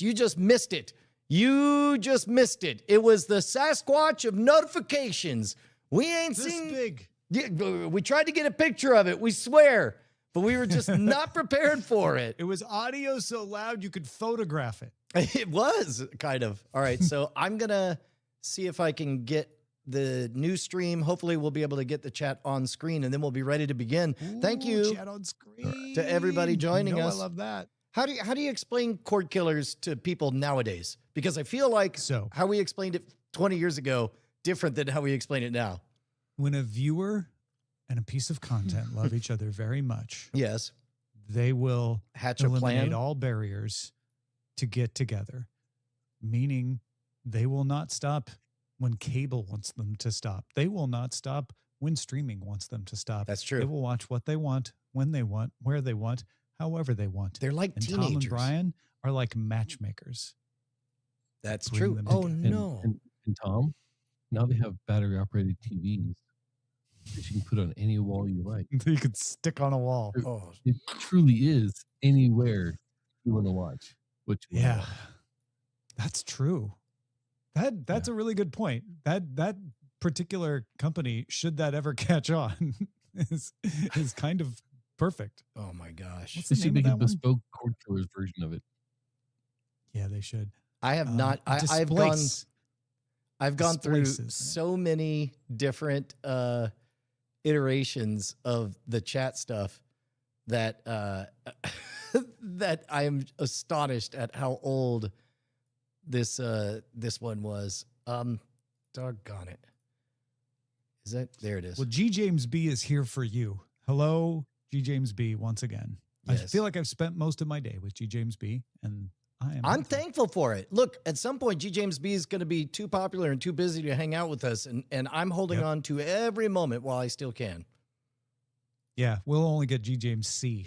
You just missed it. You just missed it. It was the Sasquatch of notifications. We ain't seen big. Yeah, we tried to get a picture of it. We swear, but we were just not prepared for it. It was audio so loud you could photograph it. It was kind of. All right, so I'm gonna see if I can get the new stream. Hopefully, we'll be able to get the chat on screen, and then we'll be ready to begin. Thank you, Chat on screen to everybody joining us. I love that. How do you explain Cordkillers to people nowadays? Because I feel like how we explained it 20 years ago different than how we explain it now. When a viewer and a piece of content love each other very much, yes, they will hatch a eliminate plan, all barriers to get together. Meaning, they will not stop when cable wants them to stop. They will not stop when streaming wants them to stop. That's true. They will watch what they want, when they want, where they want, however they want. They're like and teenagers. Tom and Brian are like matchmakers. That's Bring true. them Oh, together. no. And Tom, now they have battery-operated TVs that you can put on any wall you like. You could stick on a wall. Oh, It truly is anywhere you want to watch. What you wanna Yeah, watch. that's true. That's a really good point. That particular company, should that ever catch on, is kind of perfect. oh my gosh. What's They the should name make of a that one? bespoke Cordkillers version of it. Yeah, they should. I have not. Displace. I've gone through Displaces, isn't it? so many different iterations of the chat stuff that that I am astonished at how old this one was. Doggone it. Is that there? It is. Well, G. James B is here for you. Hello, G. James B. Once again. I Yes. feel like I've spent most of my day with G. James B. and I'm thankful for it. Look, at some point, G. James B is going to be too popular and too busy to hang out with us, and I'm holding on to every moment while I still can. Yeah, we'll only get G. James C.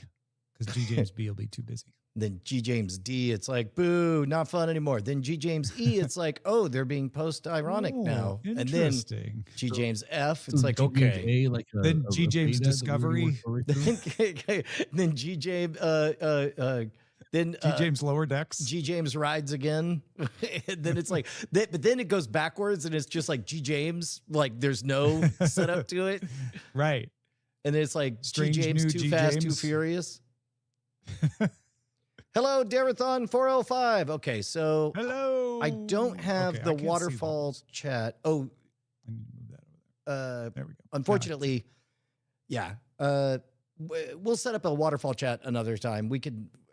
because G. James B will be too busy. Then G. James D, it's like, boo, not fun anymore. Then G. James E, it's like, oh, they're being post-ironic now. And then Interesting. G. James F, it's So like, G. James okay. A, like Then G. a James beta that we Discovery. worked our way through? Then G. James, then G. James Lower Decks. G. James rides again. And then it's like, but then it goes backwards and it's just like G. James, like there's no setup to it. Right. And then it's like Strange G. James, new too G. fast, too James. furious. Hello, Darathon 405. Okay, so Hello. I don't have Okay, I the can't see waterfall those. chat. Oh, I need to move that over there. There we go. unfortunately, yeah. We'll set up a waterfall chat another time.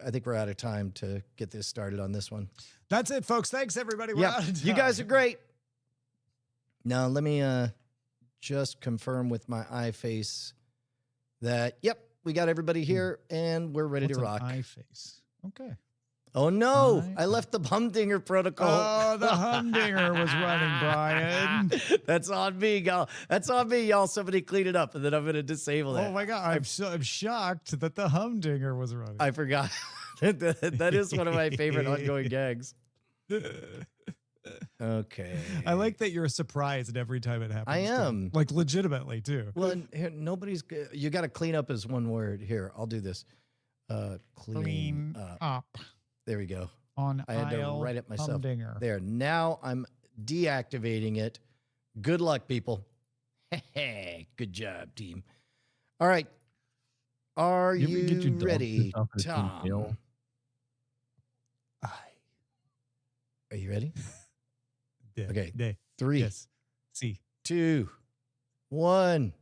I think we're out of time to get this started on this one. That's it, folks. Thanks, everybody. We're Yeah, out of you guys are time. great. Now, let me just confirm with my iFace that, yep, we got everybody here and we're ready What's to an rock. eye face? Okay. Oh, no. Eye- I left the Humdinger protocol. Oh, the Humdinger was running, Brian. That's on me, y'all. That's on me, y'all. Somebody clean it up, and then I'm going to disable that. Oh my God. I'm shocked that the Humdinger was running. I forgot. That is one of my favorite ongoing gags. Okay. I like that you're surprised every time it happens. I too. am. Like legitimately too. Well, and here, you got to clean up as one word. Here, I'll do this. Clean up. up There we go. on I had to aisle write it myself. Humdinger. There. Now I'm deactivating it. Good luck, people. Good job, team. All right. Are You ever get your you dog ready, pissed off at a Tom? tail? Are you ready? Yeah. Okay. Yeah. 3, Yes. See. 2, 1.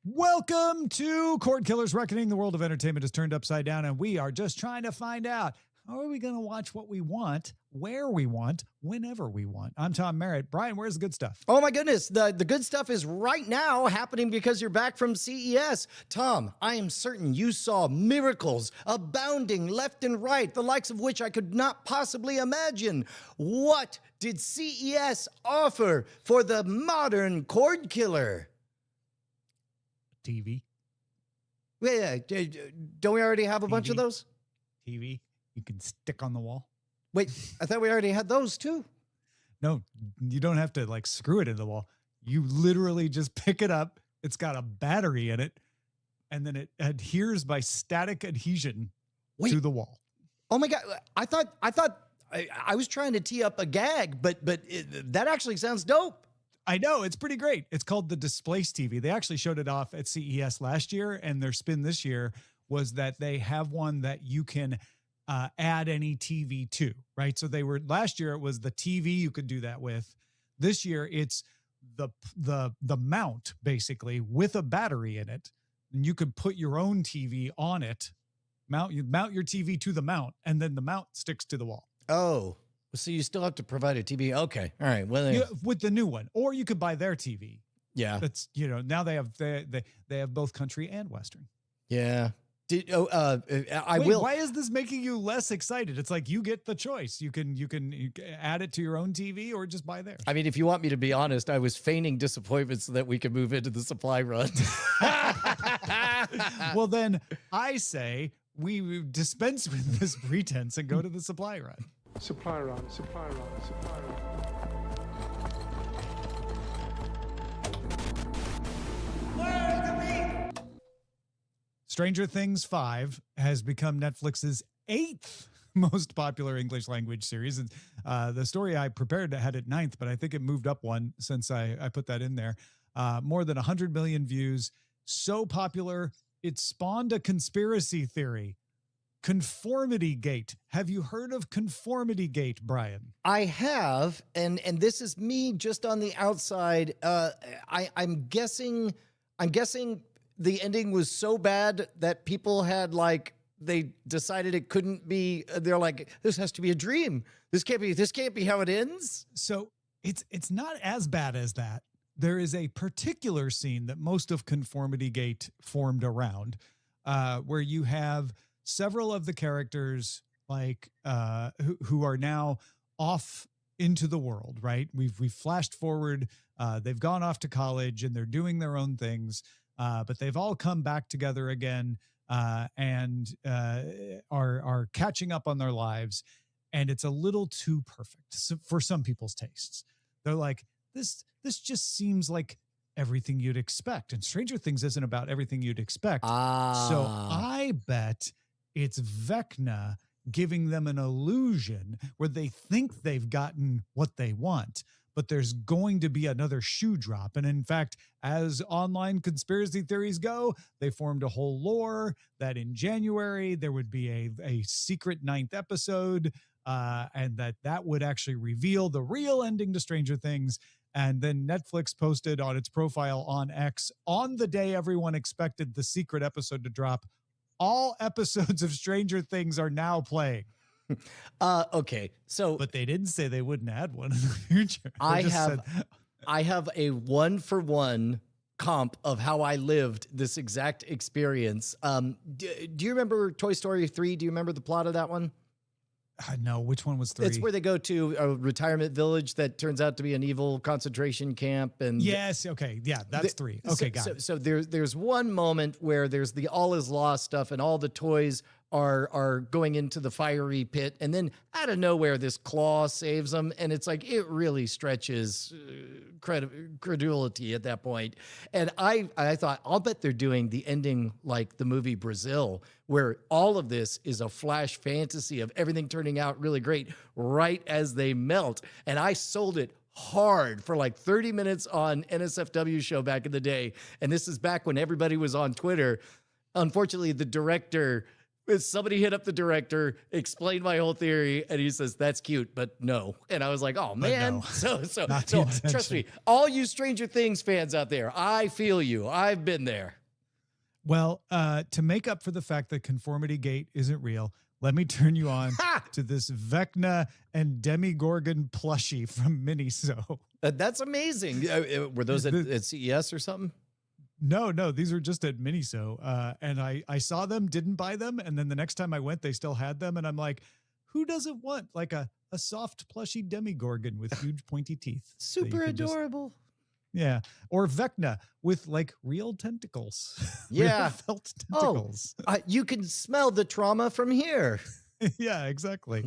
Welcome to Cordkillers Reckoning. The world of entertainment is turned upside down, and we are just trying to find out, how are we going to watch what we want, where we want, whenever we want. I'm Tom Merritt. Brian, where's the good stuff? Oh my goodness, the good stuff is right now happening because you're back from CES. Tom, I am certain you saw miracles abounding left and right, the likes of which I could not possibly imagine. What did CES offer for the modern cord killer? TV. Yeah, don't we already have a bunch of TV. those? TV. You can stick on the wall. Wait, I thought we already had those too. No, you don't have to like screw it into the wall. You literally just pick it up. It's got a battery in it, and then it adheres by static adhesion to the wall. Oh my God. I thought I was trying to tee up a gag, but that actually sounds dope. I know, it's pretty great. It's called the Displace TV. They actually showed it off at CES last year, and their spin this year was that they have one that you can add any TV to, right? So last year it was the TV you could do that with. This year it's the mount basically with a battery in it, and you could put your own TV on it. You mount your TV to the mount, and then the mount sticks to the wall. Oh, so you still have to provide a TV. Okay. All right. Well, with the new one, or you could buy their TV. Yeah. That's, now they have both country and Western. Yeah. Wait, Why is this making you less excited? It's like you get the choice. You can add it to your own TV or just buy theirs. I mean, if you want me to be honest, I was feigning disappointment so that we could move into the supply run. Well, then I say we dispense with this pretense and go to the supply run. Supply run. Stranger Things 5 has become Netflix's 8th most popular English language series. And the story I prepared had it 9th, but I think it moved up one since I put that in there. More than 100 million views. So popular, it spawned a conspiracy theory. Conformity Gate. Have you heard of Conformity Gate, Brian? I have, and this is me just on the outside. I'm guessing the ending was so bad that people had they decided it couldn't be. They're like, this has to be a dream. This can't be how it ends. So it's not as bad as that. There is a particular scene that most of Conformity Gate formed around, where you have several of the characters who are now off into the world, right? We've flashed forward. They've gone off to college and they're doing their own things, but they've all come back together again and are catching up on their lives. And it's a little too perfect for some people's tastes. They're like, this just seems like everything you'd expect. And Stranger Things isn't about everything you'd expect. So I bet it's Vecna giving them an illusion where they think they've gotten what they want, but there's going to be another shoe drop. And in fact, as online conspiracy theories go, they formed a whole lore that in January there would be a secret 9th episode, and that would actually reveal the real ending to Stranger Things. And then Netflix posted on its profile on X, on the day everyone expected the secret episode to drop, all episodes of Stranger Things are now playing. Okay. So, but they didn't say they wouldn't add one in the future. I have a 1-for-1 comp of how I lived this exact experience. Do you remember Toy Story 3? Do you remember the plot of that one? No, which one was 3? It's where they go to a retirement village that turns out to be an evil concentration camp. And yes, okay, yeah, that's 3. Okay, got it. So there's one moment where there's the all is lost stuff, and all the toys are going into the fiery pit, and then out of nowhere this claw saves them, and it's like it really stretches credulity at that point. And I thought, I'll bet they're doing the ending like the movie Brazil, where all of this is a flash fantasy of everything turning out really great right as they melt. And I sold it hard for like 30 minutes on NSFW show back in the day, and this is back when everybody was on Twitter. Unfortunately, the director, somebody hit up the director, explained my whole theory, and he says, that's cute, but no. And I was like, oh man. No. So trust me, all you Stranger Things fans out there, I feel you. I've been there. Well, to make up for the fact that Conformity Gate isn't real, let me turn you on to this Vecna and Demogorgon plushie from Miniso. That's amazing. Were those at CES or something? No, these are just at Miniso. And I saw them, didn't buy them. And then the next time I went, they still had them. And I'm like, who doesn't want like a soft plushy Demogorgon with huge pointy teeth? Super adorable. Yeah. Or Vecna with like real tentacles. Yeah. Real felt tentacles. You can smell the trauma from here. Yeah, exactly.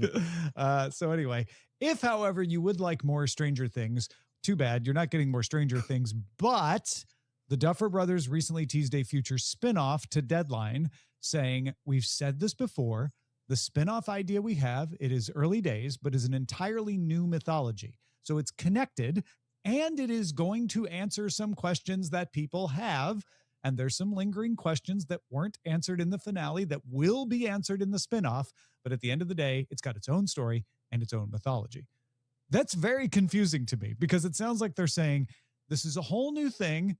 So anyway, If, however, you would like more Stranger Things, too bad. You're not getting more Stranger Things, but the Duffer Brothers recently teased a future spinoff to Deadline saying, we've said this before, the spinoff idea we have, it is early days, but is an entirely new mythology. So it's connected and it is going to answer some questions that people have. And there's some lingering questions that weren't answered in the finale that will be answered in the spinoff. But at the end of the day, it's got its own story and its own mythology. That's very confusing to me because it sounds like they're saying this is a whole new thing,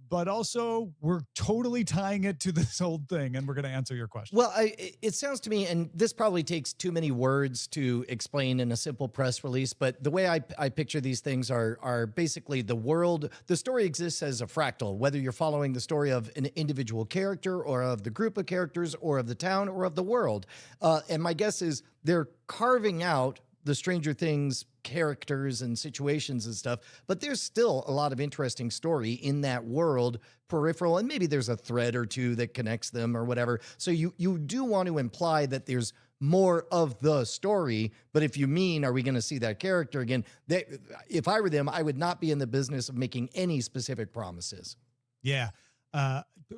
but also we're totally tying it to this old thing and we're going to answer your question. Well, it sounds to me, and this probably takes too many words to explain in a simple press release, but the way I picture these things are basically the world, the story exists as a fractal, whether you're following the story of an individual character or of the group of characters or of the town or of the world. And my guess is they're carving out the Stranger Things characters and situations and stuff, but there's still a lot of interesting story in that world, peripheral, and maybe there's a thread or two that connects them or whatever. So you do want to imply that there's more of the story, but if you mean, are we going to see that character again? If I were them, I would not be in the business of making any specific promises. Yeah.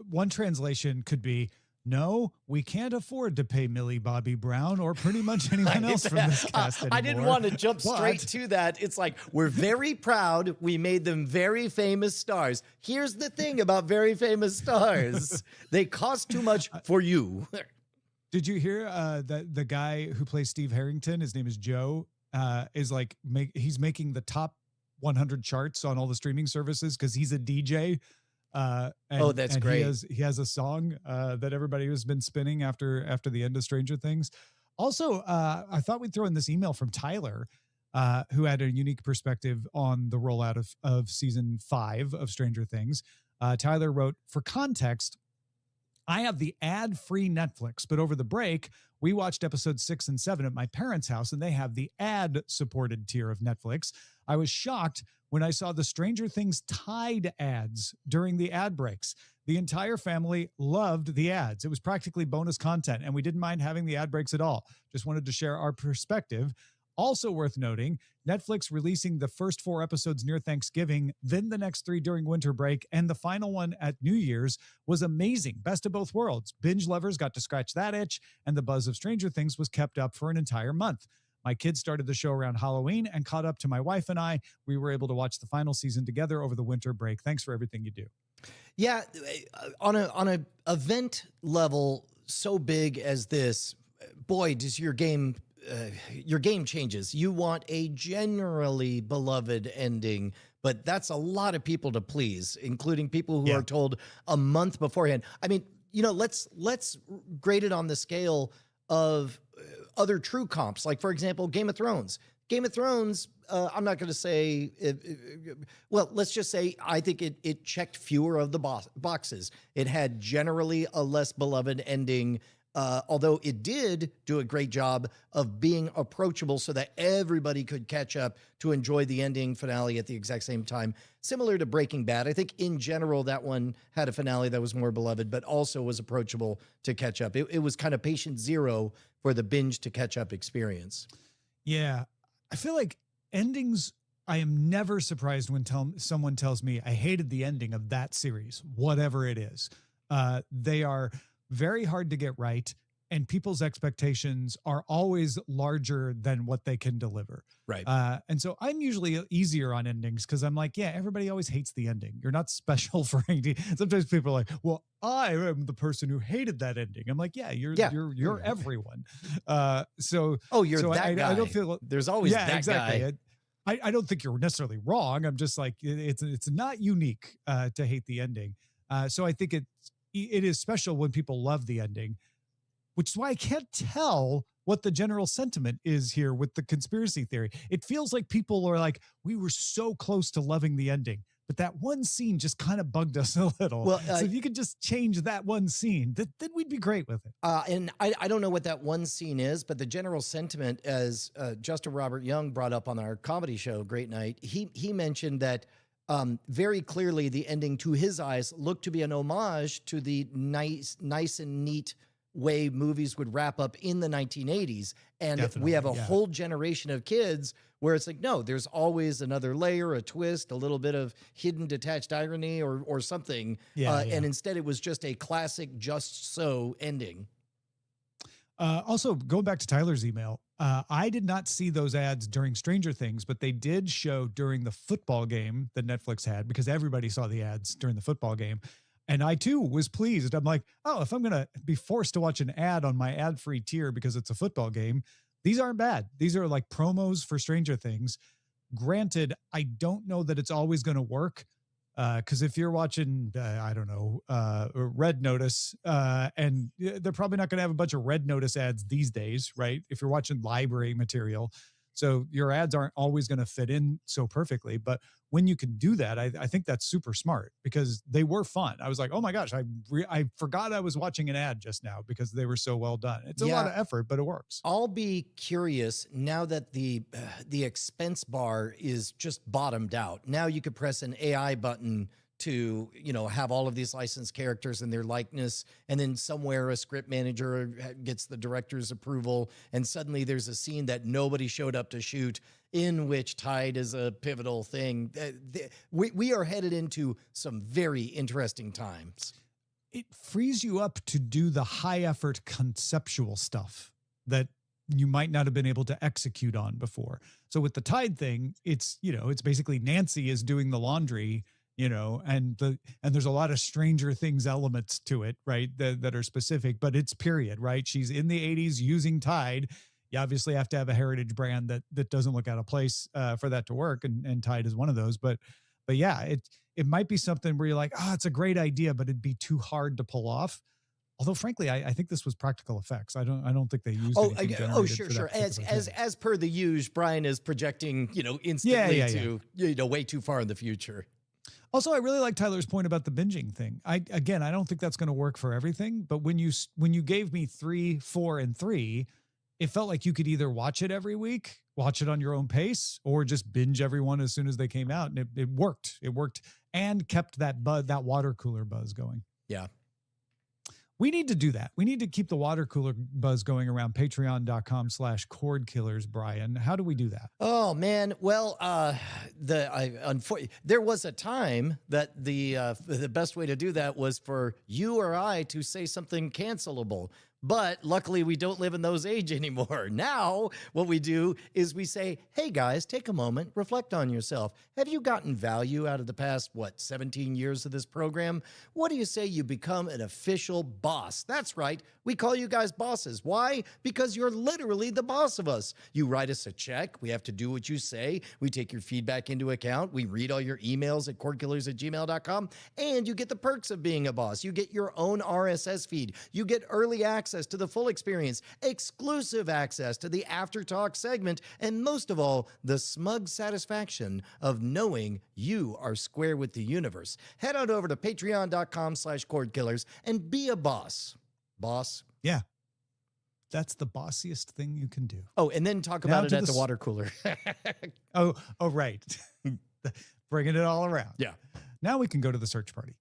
One translation could be, no, we can't afford to pay Millie Bobby Brown or pretty much anyone else from this cast anymore. I didn't want to jump straight to that. It's like, we're very proud. We made them very famous stars. Here's the thing about very famous stars. They cost too much for you. Did you hear that the guy who plays Steve Harrington, his name is Joe, is like, he's making the top 100 charts on all the streaming services because he's a DJ. That's great. He has a song that everybody has been spinning after the end of Stranger Things. Also, I thought we'd throw in this email from Tyler, who had a unique perspective on the rollout of season 5 of Stranger Things. Tyler wrote, for context, I have the ad-free Netflix, but over the break, we watched episodes 6 and 7 at my parents' house, and they have the ad-supported tier of Netflix. I was shocked when I saw the Stranger Things Tide ads during the ad breaks. The entire family loved the ads. It was practically bonus content, and we didn't mind having the ad breaks at all. Just wanted to share our perspective. Also worth noting, Netflix releasing the first 4 episodes near Thanksgiving, then the next 3 during winter break, and the final one at New Year's was amazing. Best of both worlds. Binge lovers got to scratch that itch, and the buzz of Stranger Things was kept up for an entire month. My kids started the show around Halloween and caught up to my wife and I. We were able to watch the final season together over the winter break. Thanks for everything you do. Yeah, on a event level so big as this, boy, does your game changes. You want a generally beloved ending, but that's a lot of people to please, including people who are told a month beforehand. I mean, let's grade it on the scale of other true comps, like, for example, Game of Thrones. Game of Thrones, I'm not going to say, well, let's just say I think it checked fewer of the boxes. It had generally a less beloved ending, although it did do a great job of being approachable so that everybody could catch up to enjoy the ending finale at the exact same time. Similar to Breaking Bad, I think in general that one had a finale that was more beloved, but also was approachable to catch up. It was kind of patient zero for the binge to catch up experience. Yeah. I feel like endings, I am never surprised when someone tells me I hated the ending of that series, whatever it is. They are very hard to get right, and people's expectations are always larger than what they can deliver. Right. And so I'm usually easier on endings because I'm like, yeah, everybody always hates the ending. You're not special for anything. Sometimes people are like, well, I am the person who hated that ending. I'm like, yeah, you're everyone. You're that guy. I don't feel there's always that exactly. guy. I don't think you're necessarily wrong. I'm just like, it's not unique to hate the ending. So I think it is special when people love the ending, which is why I can't tell what the general sentiment is here with the conspiracy theory. It feels like people are like, we were so close to loving the ending, but that one scene just kind of bugged us a little. Well, so if you could just change that one scene, then we'd be great with it. And I don't know what that one scene is, but the general sentiment, as Justin Robert Young brought up on our comedy show, Great Night, he mentioned that very clearly the ending to his eyes looked to be an homage to the nice and neat way movies would wrap up in the 1980s. And we have a Definitely, yeah. whole generation of kids where it's like, no, there's always another layer, a twist, a little bit of hidden detached irony or something. Yeah, And instead it was just a classic just so ending. Also, going back to Tyler's email, I did not see those ads during Stranger Things, but they did show during the football game that Netflix had, because everybody saw the ads during the football game. And I too was pleased. I'm like, oh, if I'm going to be forced to watch an ad on my ad-free tier because it's a football game, these aren't bad. These are like promos for Stranger Things. Granted, I don't know that it's always going to work. Because if you're watching, I don't know, Red Notice, and they're probably not going to have a bunch of Red Notice ads these days, right? If you're watching library material. So your ads aren't always going to fit in so perfectly. But when you can do that, I think that's super smart, because they were fun. I was like, oh my gosh, I forgot I was watching an ad just now because they were so well done. It's a lot of effort, but it works. I'll be curious now that the expense bar is just bottomed out. Now you could press an AI button to, have all of these licensed characters and their likeness, and then somewhere a script manager gets the director's approval, and suddenly there's a scene that nobody showed up to shoot, in which Tide is a pivotal thing. We are headed into some very interesting times. It frees you up to do the high effort conceptual stuff that you might not have been able to execute on before. So with the Tide thing, it's basically Nancy is doing the laundry, and there's a lot of Stranger Things elements to it, right? That are specific, but it's period, right? She's in the 80s using Tide. You obviously have to have a heritage brand that doesn't look out of place for that to work. And Tide is one of those, but yeah, it might be something where you're like, it's a great idea, but it'd be too hard to pull off. Although, frankly, I think this was practical effects. I don't think they used anything generated sure. As per the use, Brian is projecting, instantly to way too far in the future. Also, I really like Tyler's point about the binging thing. I don't think that's going to work for everything, but when you gave me 3, 4, and 3, it felt like you could either watch it every week, watch it on your own pace, or just binge everyone as soon as they came out. And it worked. It worked and kept that water cooler buzz going. Yeah. We need to do that. We need to keep the water cooler buzz going around patreon.com/Cordkillers, Brian. How do we do that? Oh man. Well, there was a time that the best way to do that was for you or I to say something cancelable. But luckily, we don't live in those age anymore. Now, what we do is we say, hey, guys, take a moment, reflect on yourself. Have you gotten value out of the past, 17 years of this program? What do you say you become an official boss? That's right. We call you guys bosses. Why? Because you're literally the boss of us. You write us a check. We have to do what you say. We take your feedback into account. We read all your emails at cordkillers@gmail.com. And you get the perks of being a boss. You get your own RSS feed. You get early access to the full experience, exclusive access to the After Talk segment, and most of all, the smug satisfaction of knowing you are square with the universe. Head on over to patreon.com/Cordkillers and be a boss. Boss. Yeah. That's the bossiest thing you can do. Oh, and then talk about it at the water cooler. Oh, right. Bringing it all around. Yeah. Now we can go to the search party.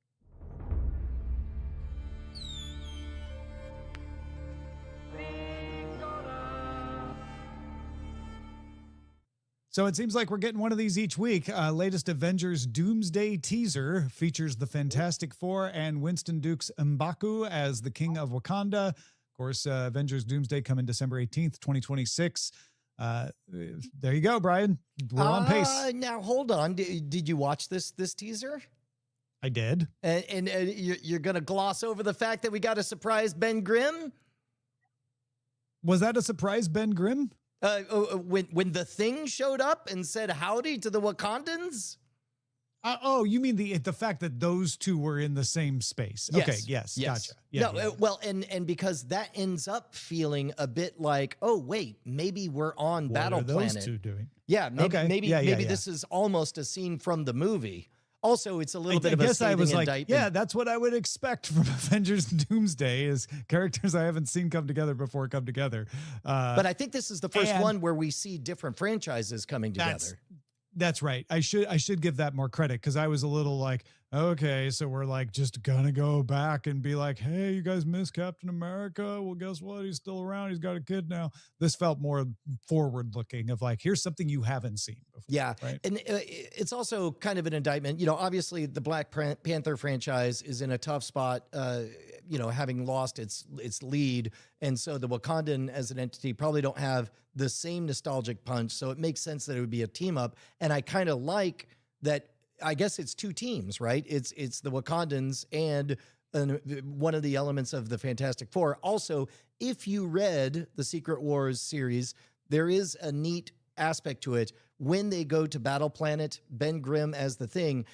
So it seems like we're getting one of these each week. Latest Avengers Doomsday teaser features the Fantastic Four and Winston Duke's M'Baku as the King of Wakanda. Of course, Avengers Doomsday coming December 18th, 2026. There you go, Brian. We're on pace. Now, hold on. Did you watch this teaser? I did. And you're going to gloss over the fact that we got a surprise Ben Grimm? Was that a surprise Ben Grimm? When the Thing showed up and said howdy to the Wakandans? You mean the fact that those two were in the same space? Yes. Okay, yes. Gotcha. Yeah, no, well, and because that ends up feeling a bit like, oh wait, maybe we're on Battle Planet. What are those two doing? Yeah, maybe this is almost a scene from the movie. Also, it's a little bit of a scathing indictment. Yeah, that's what I would expect from Avengers Doomsday is characters I haven't seen come together before come together. But I think this is the first one where we see different franchises coming together. That's right. I should give that more credit because I was a little like, okay, so we're like just gonna go back and be like, hey, you guys miss Captain America? Well, guess what? He's still around. He's got a kid now. This felt more forward looking of like, here's something you haven't seen before. Yeah. Right. And it's also kind of an indictment. You know, obviously the Black Panther franchise is in a tough spot, you know, having lost its lead. And so the Wakandan as an entity probably don't have the same nostalgic punch. So it makes sense that it would be a team up. And I kind of like that. I guess it's two teams, right? It's the Wakandans and one of the elements of the Fantastic Four. Also, if you read the Secret Wars series, there is a neat aspect to it. When they go to Battle Planet, Ben Grimm as the Thing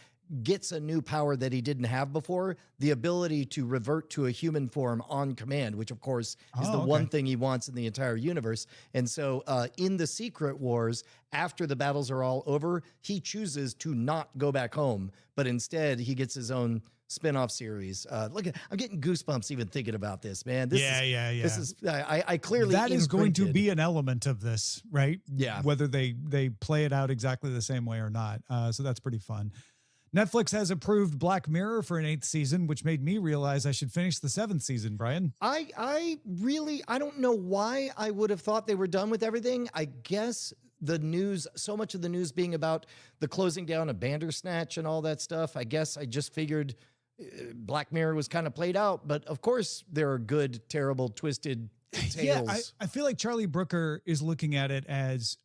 gets a new power that he didn't have before, the ability to revert to a human form on command, which of course is the one thing he wants in the entire universe. And so in the Secret Wars, after the battles are all over, he chooses to not go back home, but instead he gets his own spin-off series. Look, I'm getting goosebumps even thinking about this, man. This is I clearly that is going to imprinted. be an element of this, right? Yeah. Whether they play it out exactly the same way or not. So that's pretty fun. Netflix has approved Black Mirror for an 8th season, which made me realize I should finish the 7th season, Brian. I don't know why I would have thought they were done with everything. I guess the news, so much of the news being about the closing down of Bandersnatch and all that stuff, I guess I just figured Black Mirror was kind of played out. But of course, there are good, terrible, twisted tales. Yeah, I feel like Charlie Brooker is looking at it as,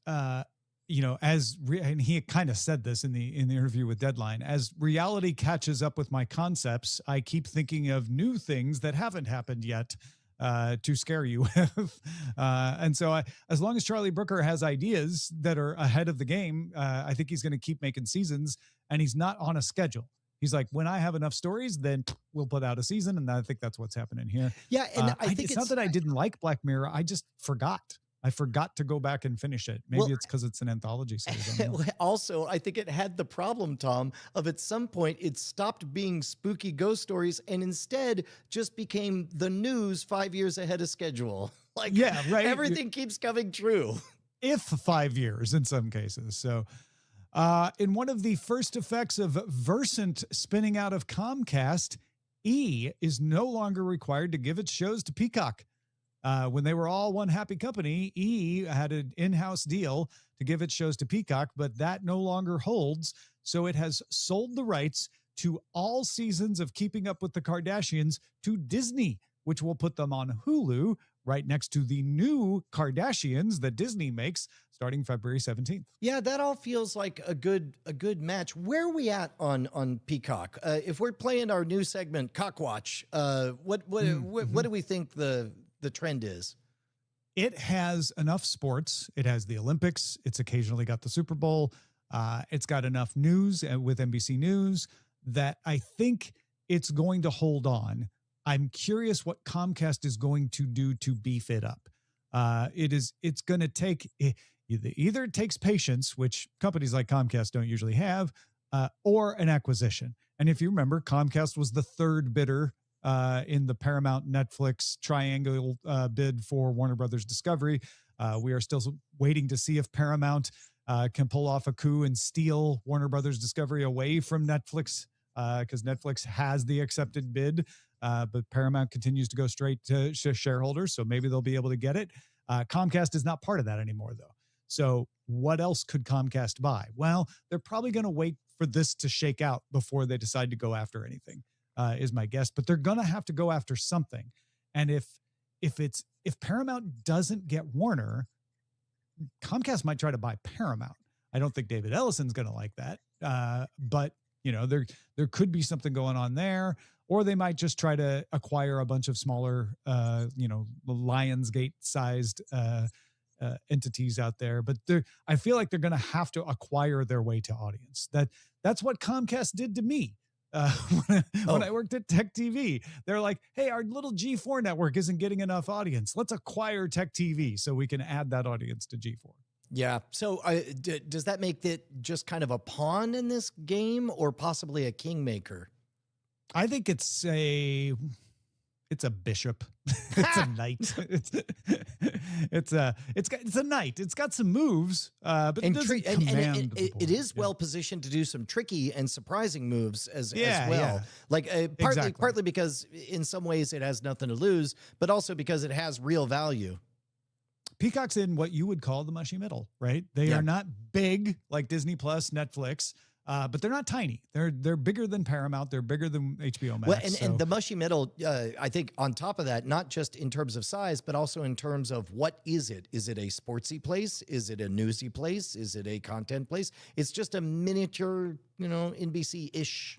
you know, and he kind of said this in the interview with Deadline, as reality catches up with my concepts, I keep thinking of new things that haven't happened yet to scare you with. And so as long as Charlie Brooker has ideas that are ahead of the game, I think he's going to keep making seasons, and he's not on a schedule. He's like, when I have enough stories, then we'll put out a season. And I think that's what's happening here. Yeah. And I think it's not that I didn't like Black Mirror. I just forgot. I forgot to go back and finish it. Maybe it's because it's an anthology series. Also, I think it had the problem, Tom, of at some point it stopped being spooky ghost stories and instead just became the news 5 years ahead of schedule. Like, yeah, right. Everything keeps coming true. If 5 years in some cases. So in one of the first effects of Versant spinning out of Comcast, E! is no longer required to give its shows to Peacock. When they were all one happy company, E! had an in-house deal to give its shows to Peacock, but that no longer holds. So it has sold the rights to all seasons of Keeping Up with the Kardashians to Disney, which will put them on Hulu right next to the new Kardashians that Disney makes starting February 17th. Yeah, that all feels like a good match. Where are we at on Peacock? If we're playing our new segment, Cockwatch, what do we think the trend is? It has enough sports. It has the Olympics. It's occasionally got the Super Bowl. It's got enough news with NBC News that I think it's going to hold on. I'm curious what Comcast is going to do to beef it up. It's going to take either it takes patience, which companies like Comcast don't usually have, or an acquisition. And if you remember, Comcast was the third bidder in the Paramount Netflix triangle bid for Warner Brothers Discovery. We are still waiting to see if Paramount can pull off a coup and steal Warner Brothers Discovery away from Netflix, because Netflix has the accepted bid, but Paramount continues to go straight to shareholders, so maybe they'll be able to get it. Comcast is not part of that anymore, though. So what else could Comcast buy? Well, they're probably going to wait for this to shake out before they decide to go after anything. Is my guess, but they're going to have to go after something. And if Paramount doesn't get Warner, Comcast might try to buy Paramount. I don't think David Ellison's going to like that. But you know, there could be something going on there, or they might just try to acquire a bunch of smaller, Lionsgate sized, entities out there. But I feel like they're going to have to acquire their way to audience. That's what Comcast did to me. When I worked at Tech TV, they're like, hey, our little G4 network isn't getting enough audience. Let's acquire Tech TV so we can add that audience to G4. Yeah. So does that make it just kind of a pawn in this game or possibly a kingmaker? I think it's a bishop. It's a knight. it's a knight. It's got some moves, but it And, doesn't command the it board. is well positioned to do some tricky and surprising moves as Yeah, well. yeah. Like Exactly. partly because in some ways it has nothing to lose, but also because it has real value. Peacock's in what you would call the mushy middle, right? They Yeah. are not big like Disney Plus, Netflix, but they're not tiny. They're bigger than Paramount. They're bigger than HBO Max. Well, so- and the mushy middle, I think on top of that, not just in terms of size, but also in terms of what is it? Is it a sportsy place? Is it a newsy place? Is it a content place? It's just a miniature, NBC-ish.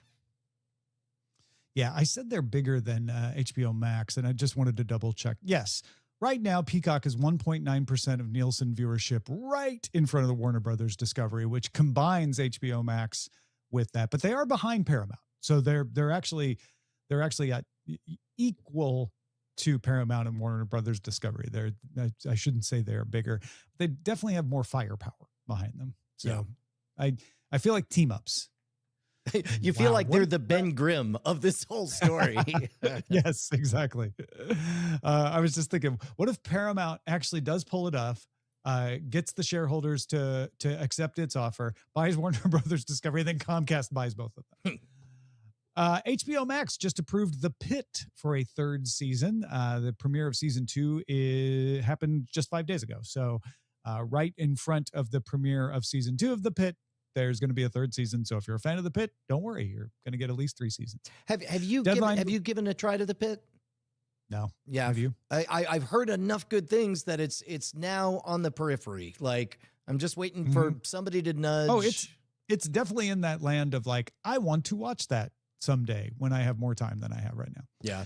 Yeah, I said they're bigger than HBO Max, and I just wanted to double check. Yes, right now Peacock is 1.9% of Nielsen viewership, right in front of the Warner Brothers Discovery, which combines HBO Max with that. But they are behind Paramount, so they're actually at equal to Paramount and Warner Brothers Discovery. I shouldn't say they're bigger. They definitely have more firepower behind them. So I feel like team ups. You feel Wow, like what they're if the Ben Grimm of this whole story. Yes, exactly. I was just thinking, what if Paramount actually does pull it off, gets the shareholders to accept its offer, buys Warner Brothers Discovery, then Comcast buys both of them? HBO Max just approved The Pit for a third season. The premiere of season 2 happened just 5 days ago. So right in front of the premiere of season 2 of The Pit, there's going to be a third season. So if you're a fan of The Pit, don't worry. You're going to get at least 3 seasons. Have you given a try to The Pit? No. Yeah. Have you? I've heard enough good things that it's now on the periphery. Like I'm just waiting for somebody to nudge. Oh, it's definitely in that land of like, I want to watch that someday when I have more time than I have right now. Yeah.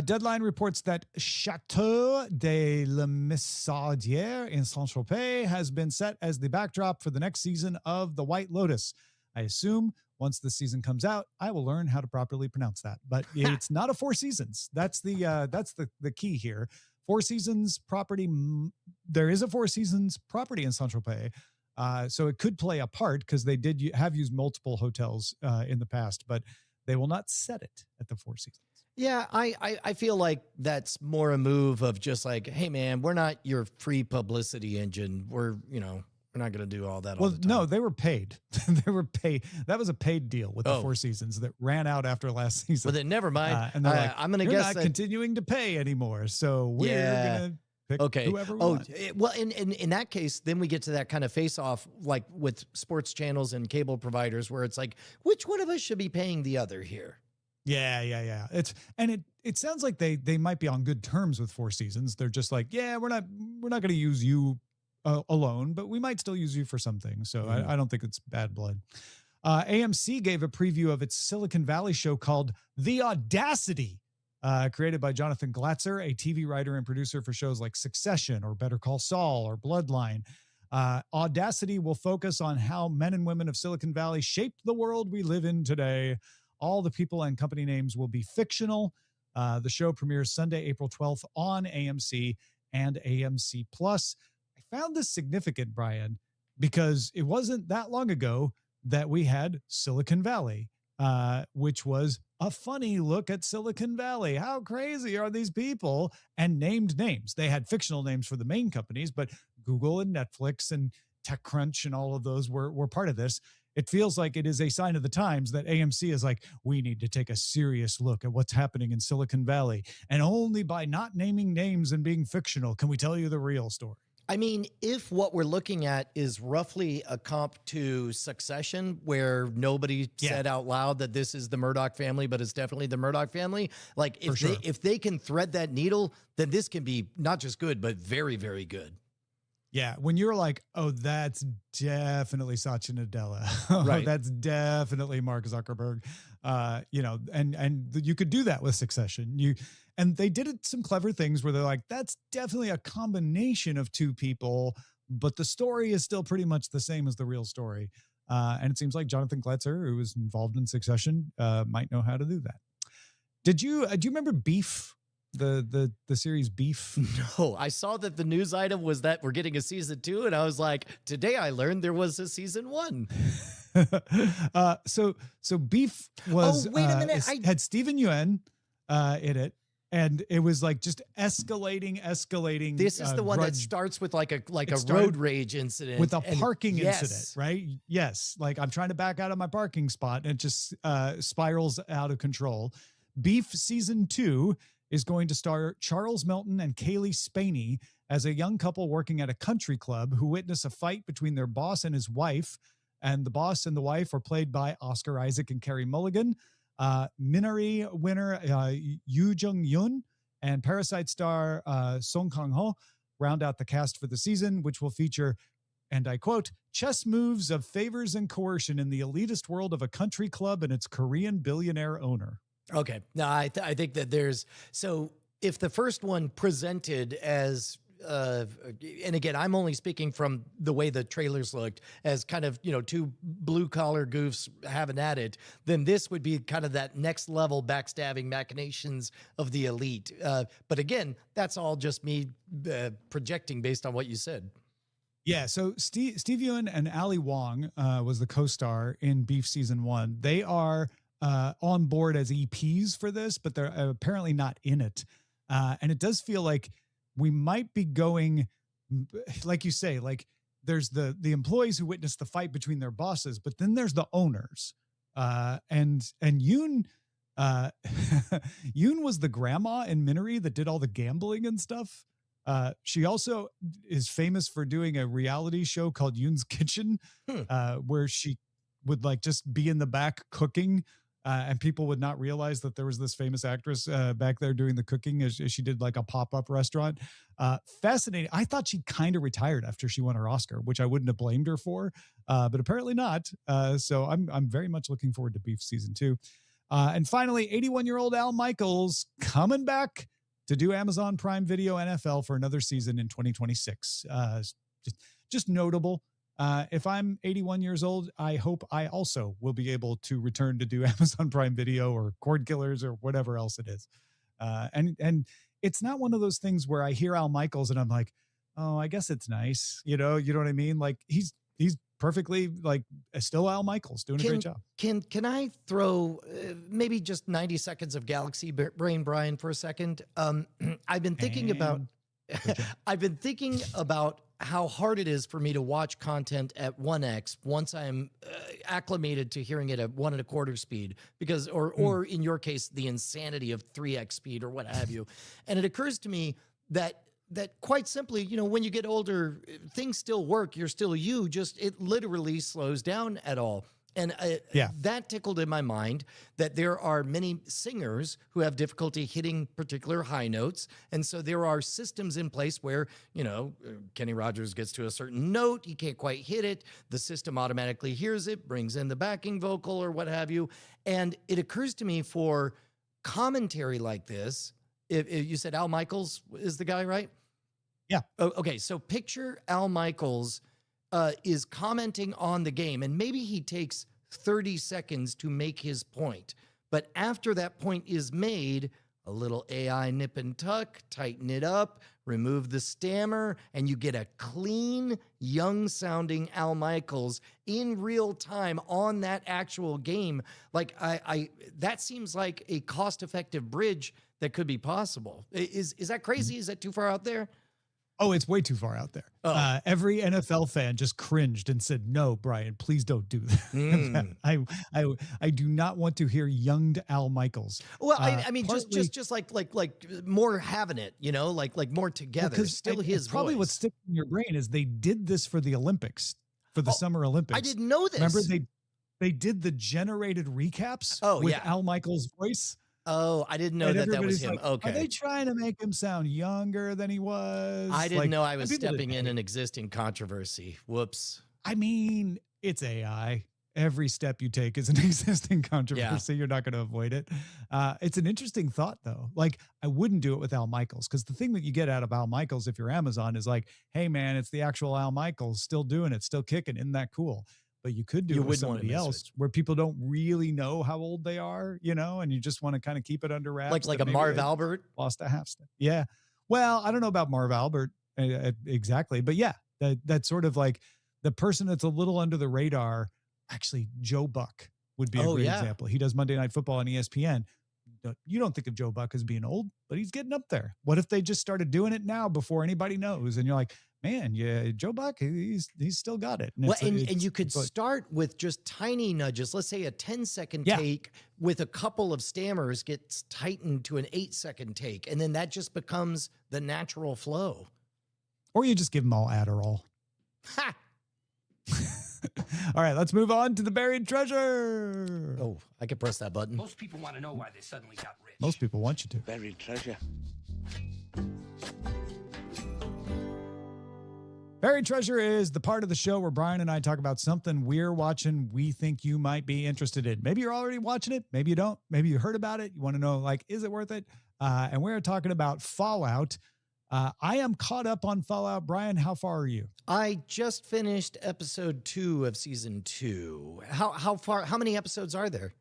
Deadline reports that Chateau de la Messardière in Saint-Tropez has been set as the backdrop for the next season of The White Lotus. I assume once the season comes out, I will learn how to properly pronounce that. But it's not a 4 seasons. That's the key here. 4 seasons property. There is a 4 seasons property in Saint-Tropez. So it could play a part because they have used multiple hotels in the past, but they will not set it at the 4 seasons. Yeah, I feel like that's more a move of just like, hey man, we're not your free publicity engine. We're not going to do all that. Well, all the time. no, they were paid. They were paid. That was a paid deal with the 4 seasons that ran out after last season. Well, then never mind. And they're like, I'm going to you're guess not continuing to pay anymore. So we're going to pick whoever we want. Well, in that case, then we get to that kind of face off like with sports channels and cable providers where it's like, which one of us should be paying the other here? Yeah. It sounds like they might be on good terms with 4 seasons. They're just like, yeah, we're not going to use you alone, but we might still use you for some things. So I don't think it's bad blood. AMC gave a preview of its Silicon Valley show called The Audacity, created by Jonathan Glatzer, a TV writer and producer for shows like Succession or Better Call Saul or Bloodline. Audacity will focus on how men and women of Silicon Valley shaped the world we live in today. All the people and company names will be fictional. The show premieres Sunday, April 12th on AMC and AMC Plus. I found this significant, Brian, because it wasn't that long ago that we had Silicon Valley, which was a funny look at Silicon Valley. How crazy are these people? And named names. They had fictional names for the main companies, but Google and Netflix and TechCrunch and all of those were part of this. It feels like it is a sign of the times that AMC is like, we need to take a serious look at what's happening in Silicon Valley. And only by not naming names and being fictional can we tell you the real story. I mean, if what we're looking at is roughly a comp to Succession, where nobody said out loud that this is the Murdoch family, but it's definitely the Murdoch family. Like if they can thread that needle, then this can be not just good, but very, very good. Yeah, when you're like, oh, that's definitely Satya Nadella. Oh, Right. That's definitely Mark Zuckerberg. And you could do that with Succession. And they did some clever things where they're like, that's definitely a combination of 2 people, but the story is still pretty much the same as the real story. And it seems like Jonathan Glatzer, who was involved in Succession, might know how to do that. Do you remember Beef? The series Beef? No, I saw that the news item was that we're getting a season 2, and I was like, today I learned there was a season 1. So Beef was wait a minute, had Stephen Yuen in it. And it was like just escalating. This is the one that grudge starts with like a started road rage incident. with a and- parking yes. incident, right? Yes. Like I'm trying to back out of my parking spot and it just spirals out of control. Beef season 2 is going to star Charles Melton and Kaylee Spaney as a young couple working at a country club who witness a fight between their boss and his wife. And the boss and the wife are played by Oscar Isaac and Carey Mulligan. Minari winner Yoo Jung-yoon and Parasite star Song Kang-ho round out the cast for the season, which will feature, and I quote, chess moves of favors and coercion in the elitist world of a country club and its Korean billionaire owner. Okay. No, I think that there's, so if the first one presented as, and again, I'm only speaking from the way the trailers looked as kind of, two blue collar goofs having at it, then this would be kind of that next level backstabbing machinations of the elite. But again, that's all just me projecting based on what you said. Yeah, so Steve Yeun and Ali Wong was the co-star in Beef season 1. They are on board as EPs for this, but they're apparently not in it. And it does feel like we might be going, like you say, like there's the employees who witnessed the fight between their bosses, but then there's the owners. And Yoon, Yoon was the grandma in Minari that did all the gambling and stuff. She also is famous for doing a reality show called Yoon's Kitchen, where she would like just be in the back cooking. And people would not realize that there was this famous actress back there doing the cooking as she did like a pop-up restaurant. Fascinating. I thought she kind of retired after she won her Oscar, which I wouldn't have blamed her for, but apparently not. So I'm very much looking forward to Beef season 2. And finally, 81-year-old Al Michaels coming back to do Amazon Prime Video NFL for another season in 2026. Just notable. If I'm 81 years old, I hope I also will be able to return to do Amazon Prime Video or Cordkillers or whatever else it is. And it's not one of those things where I hear Al Michaels and I'm like, oh, I guess it's nice. You know what I mean? Like he's perfectly like still Al Michaels doing a great job. Can I throw maybe just 90 seconds of Galaxy Brain, Brian, for a second? I've been thinking about how hard it is for me to watch content at 1x once I'm acclimated to hearing it at 1 1/4 speed, because, or in your case, the insanity of 3x speed or what have you. And it occurs to me that quite simply, when you get older, things still work. You're still you, just it literally slows down at all. And that tickled in my mind that there are many singers who have difficulty hitting particular high notes. And so there are systems in place where, Kenny Rogers gets to a certain note, he can't quite hit it. The system automatically hears it, brings in the backing vocal or what have you. And it occurs to me for commentary like this, if you said Al Michaels is the guy, right? Yeah. Oh, okay. So picture Al Michaels is commenting on the game, and maybe he takes 30 seconds to make his point. But after that point is made, a little AI nip and tuck, tighten it up, remove the stammer, and you get a clean, young-sounding Al Michaels in real time on that actual game. Like, that seems like a cost-effective bridge that could be possible. Is that crazy? Is that too far out there? Oh, it's way too far out there. Oh. Every NFL fan just cringed and said, "No, Brian, please don't do that." I do not want to hear young Al Michaels. Well, I mean, just like more having it, like more together. Because still his probably voice. what's sticking in your brain is they did this for the Olympics, for the Summer Olympics. I didn't know this. Remember they did the generated recaps with Al Michaels' voice. Oh, I didn't know that was him. Like, okay. Are they trying to make him sound younger than he was? I didn't know I was stepping in an existing controversy. Whoops. I mean, it's AI. Every step you take is an existing controversy. You're not going to avoid it. It's an interesting thought, though. Like, I wouldn't do it with Al Michaels, because the thing that you get out of Al Michaels, if you're Amazon, is like, hey, man, it's the actual Al Michaels still doing it, still kicking. Isn't that cool? But you could do it with somebody else where people don't really know how old they are, and you just want to kind of keep it under wraps. Like a Marv Albert? Lost a half step. Yeah. Well, I don't know about Marv Albert exactly, but yeah, that's sort of like the person that's a little under the radar. Actually, Joe Buck would be a great example. He does Monday Night Football on ESPN. you don't think of Joe Buck as being old, but he's getting up there. What if they just started doing it now before anybody knows? And you're like, man, yeah, Joe Buck, he's still got it. Well, and you could start with just tiny nudges. Let's say a 10-second take with a couple of stammers gets tightened to an 8-second take, and then that just becomes the natural flow. Or you just give them all Adderall. Ha! All right, let's move on to the buried treasure. Oh, I could press that button. Most people want to know why they suddenly got rich. Most people want you to. Buried treasure. Buried treasure is the part of the show where Brian and I talk about something we're watching we think you might be interested in. Maybe you're already watching it. Maybe you don't. Maybe you heard about it. You want to know, like, is it worth it? And we're talking about Fallout. I am caught up on Fallout. Brian, how far are you? I just finished episode 2 of season 2. How many episodes are there?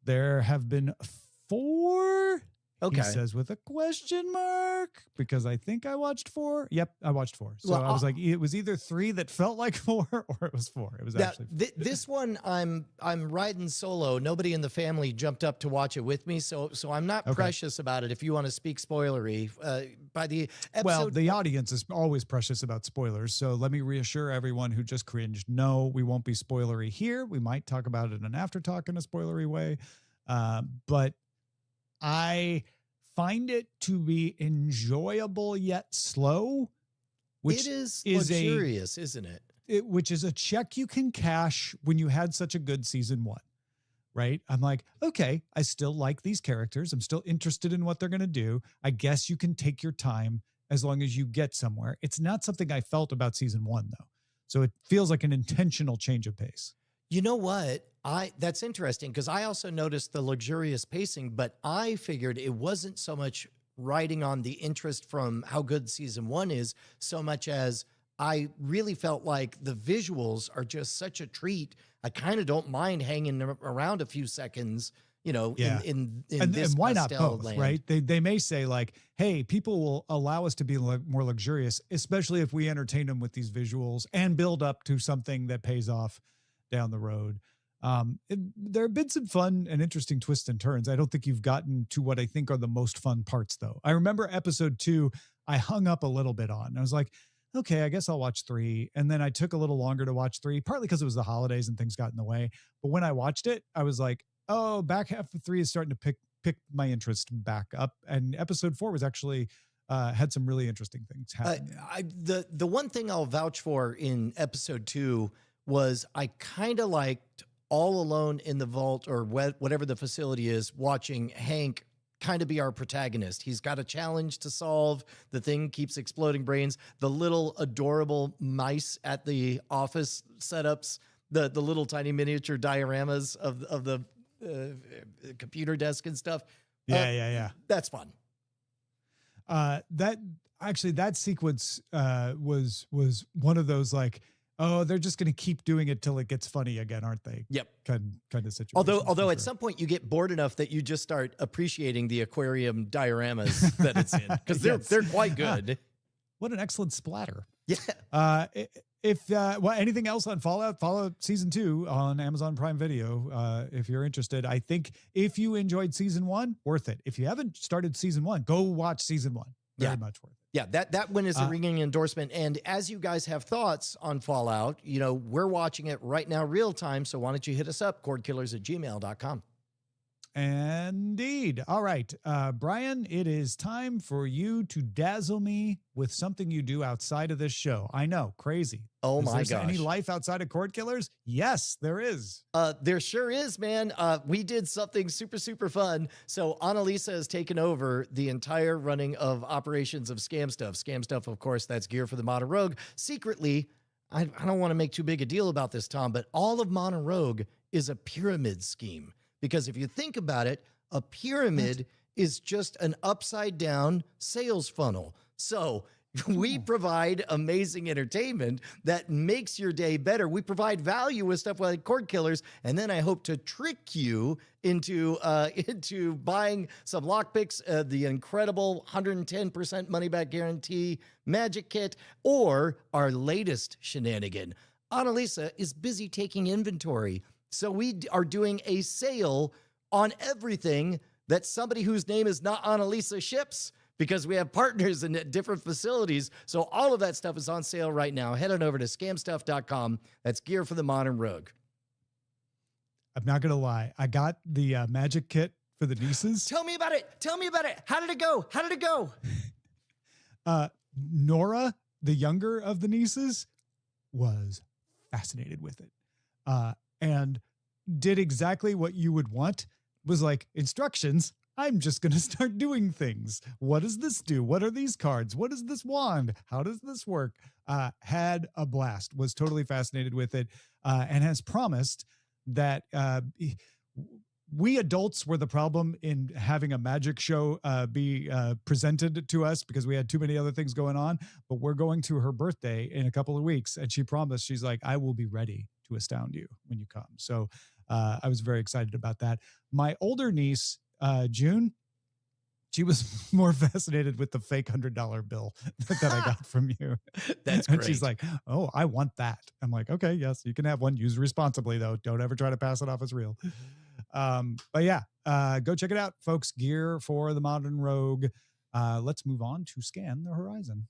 There have been 4. Okay. He says with a question mark, because I think I watched 4. Yep, I watched 4. So Well, I was like, it was either 3 that felt like 4 or it was 4. It was actually 4. This one I'm riding solo. Nobody in the family jumped up to watch it with me, so I'm not precious about it. If you want to speak spoilery, by the episode, well, the audience is always precious about spoilers. So let me reassure everyone who just cringed. No, we won't be spoilery here. We might talk about it in an after talk in a spoilery way, but I find it to be enjoyable yet slow, which it is luxurious, isn't it? Which is a check you can cash when you had such a good season 1, right? I'm like, okay, I still like these characters. I'm still interested in what they're going to do. I guess you can take your time as long as you get somewhere. It's not something I felt about season 1, though. So it feels like an intentional change of pace. You know what? That's interesting because I also noticed the luxurious pacing, but I figured it wasn't so much riding on the interest from how good season 1 is, so much as I really felt like the visuals are just such a treat. I kind of don't mind hanging around a few seconds, in this and why not pastel both, land. right? They may say like, hey, people will allow us to be more luxurious, especially if we entertain them with these visuals and build up to something that pays off down the road. There have been some fun and interesting twists and turns. I don't think you've gotten to what I think are the most fun parts, though. I remember episode 2, I hung up a little bit on. I was like, okay, I guess I'll watch 3. And then I took a little longer to watch 3, partly because it was the holidays and things got in the way. But when I watched it, I was like, oh, back half of 3 is starting to pick my interest back up. And episode 4 was actually had some really interesting things happen. The one thing I'll vouch for in episode 2 was I kind of liked All Alone in the Vault or whatever the facility is, watching Hank kind of be our protagonist. He's got a challenge to solve. The thing keeps exploding brains. The little adorable mice at the office setups, the little tiny miniature dioramas of the computer desk and stuff. Yeah. That's fun. That sequence was one of those like, oh, they're just going to keep doing it till it gets funny again, aren't they? Yep. Kind of situation. Although at some point you get bored enough that you just start appreciating the aquarium dioramas that it's in because they're quite good. What an excellent splatter. Yeah. Anything else on Fallout? Fallout Season 2 on Amazon Prime Video, if you're interested. I think if you enjoyed Season 1, worth it. If you haven't started Season 1, go watch Season 1. Very much worth it. Yeah, that one is a ringing endorsement. And as you guys have thoughts on Fallout, we're watching it right now real time. So why don't you hit us up, cordkillers@gmail.com. Indeed. All right. Brian, it is time for you to dazzle me with something you do outside of this show. I know, crazy. Oh Is my there gosh. any life outside of Cordkillers? Yes, there is. There sure is, man. We did something super, super fun. So Annalisa has taken over the entire running of operations of Scam Stuff. Scam Stuff, of course, that's gear for the Modern Rogue. Secretly, I don't want to make too big a deal about this, Tom, but all of Modern Rogue is a pyramid scheme. Because if you think about it, a pyramid is just an upside down sales funnel. So we provide amazing entertainment that makes your day better. We provide value with stuff like Cordkillers, and then I hope to trick you into buying some lockpicks, the incredible 110% money back guarantee magic kit, or our latest shenanigan. Annalisa is busy taking inventory. So we are doing a sale on everything that somebody whose name is not Annalisa ships, because we have partners in different facilities. So all of that stuff is on sale right now. Head on over to scamstuff.com. That's gear for the modern rogue. I'm not going to lie. I got the magic kit for the nieces. Tell me about it. Tell me about it. How did it go? How did it go? Nora, the younger of the nieces, was fascinated with it and did exactly what you would want. Was like, instructions. I'm just going to start doing things. What does this do? What are these cards? What is this wand? How does this work? Had a blast, was totally fascinated with it, and has promised that we adults were the problem in having a magic show be presented to us because we had too many other things going on. But we're going to her birthday in a couple of weeks, and she promised, she's like, I will be ready to astound you when you come. So I was very excited about that. My older niece, June, she was more fascinated with the fake $100 bill that I got from you. That's And great. she's like, oh, I want that. I'm like, okay, yes, you can have one. Use responsibly, though. Don't ever try to pass it off as real. But yeah, go check it out, folks. Gear for the modern rogue. Let's move on to scan the horizon.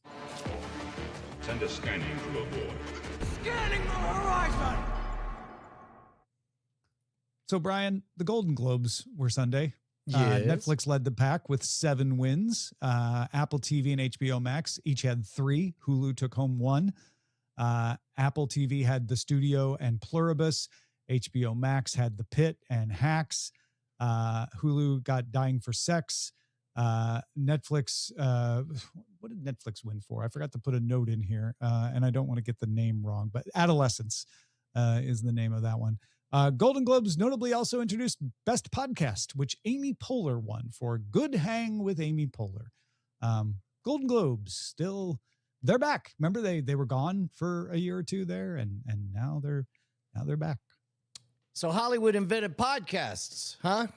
Send a scanning crew aboard. Scanning the horizon! So, Brian, the Golden Globes were Sunday. Yes. Netflix led the pack with 7 wins. Apple TV and HBO Max each had 3. Hulu took home 1. Apple TV had The Studio and Pluribus. HBO Max had The Pit and Hacks. Hulu got Dying for Sex. Netflix, what did Netflix win for? I forgot to put a note in here, and I don't want to get the name wrong, but Adolescence is the name of that one. Golden Globes notably also introduced Best Podcast, which Amy Poehler won for Good Hang with Amy Poehler. Golden Globes still, they're back. Remember they were gone for a year or two there, and now they're back. So Hollywood invented podcasts, huh?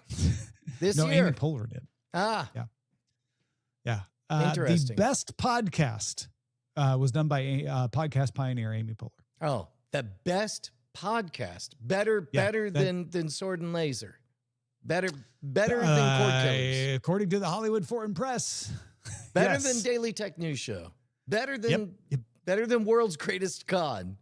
This No, year. Amy Poehler did. Ah, Yeah. Interesting. The Best Podcast was done by podcast pioneer Amy Poehler. oh, the best podcast. Better than Sword and Laser. Better than Cordkillers. According to the Hollywood Foreign Press. Better Yes. than Daily Tech News Show. Better than Yep. better than World's Greatest Con.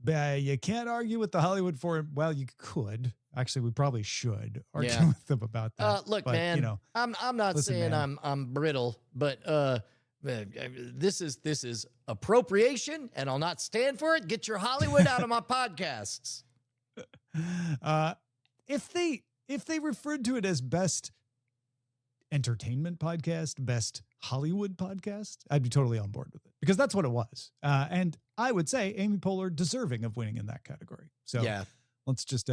You can't argue with the Hollywood Foreign. Well, you could. Actually, we probably should argue Yeah. with them about that. Look, But, man, you know, I'm not listen, saying man. I'm brittle, but this is appropriation, and I'll not stand for it. Get your Hollywood out of my podcasts. If they referred to it as best entertainment podcast, best Hollywood podcast, I'd be totally on board with it because that's what it was. And I would say Amy Poehler deserving of winning in that category. So Yeah. let's just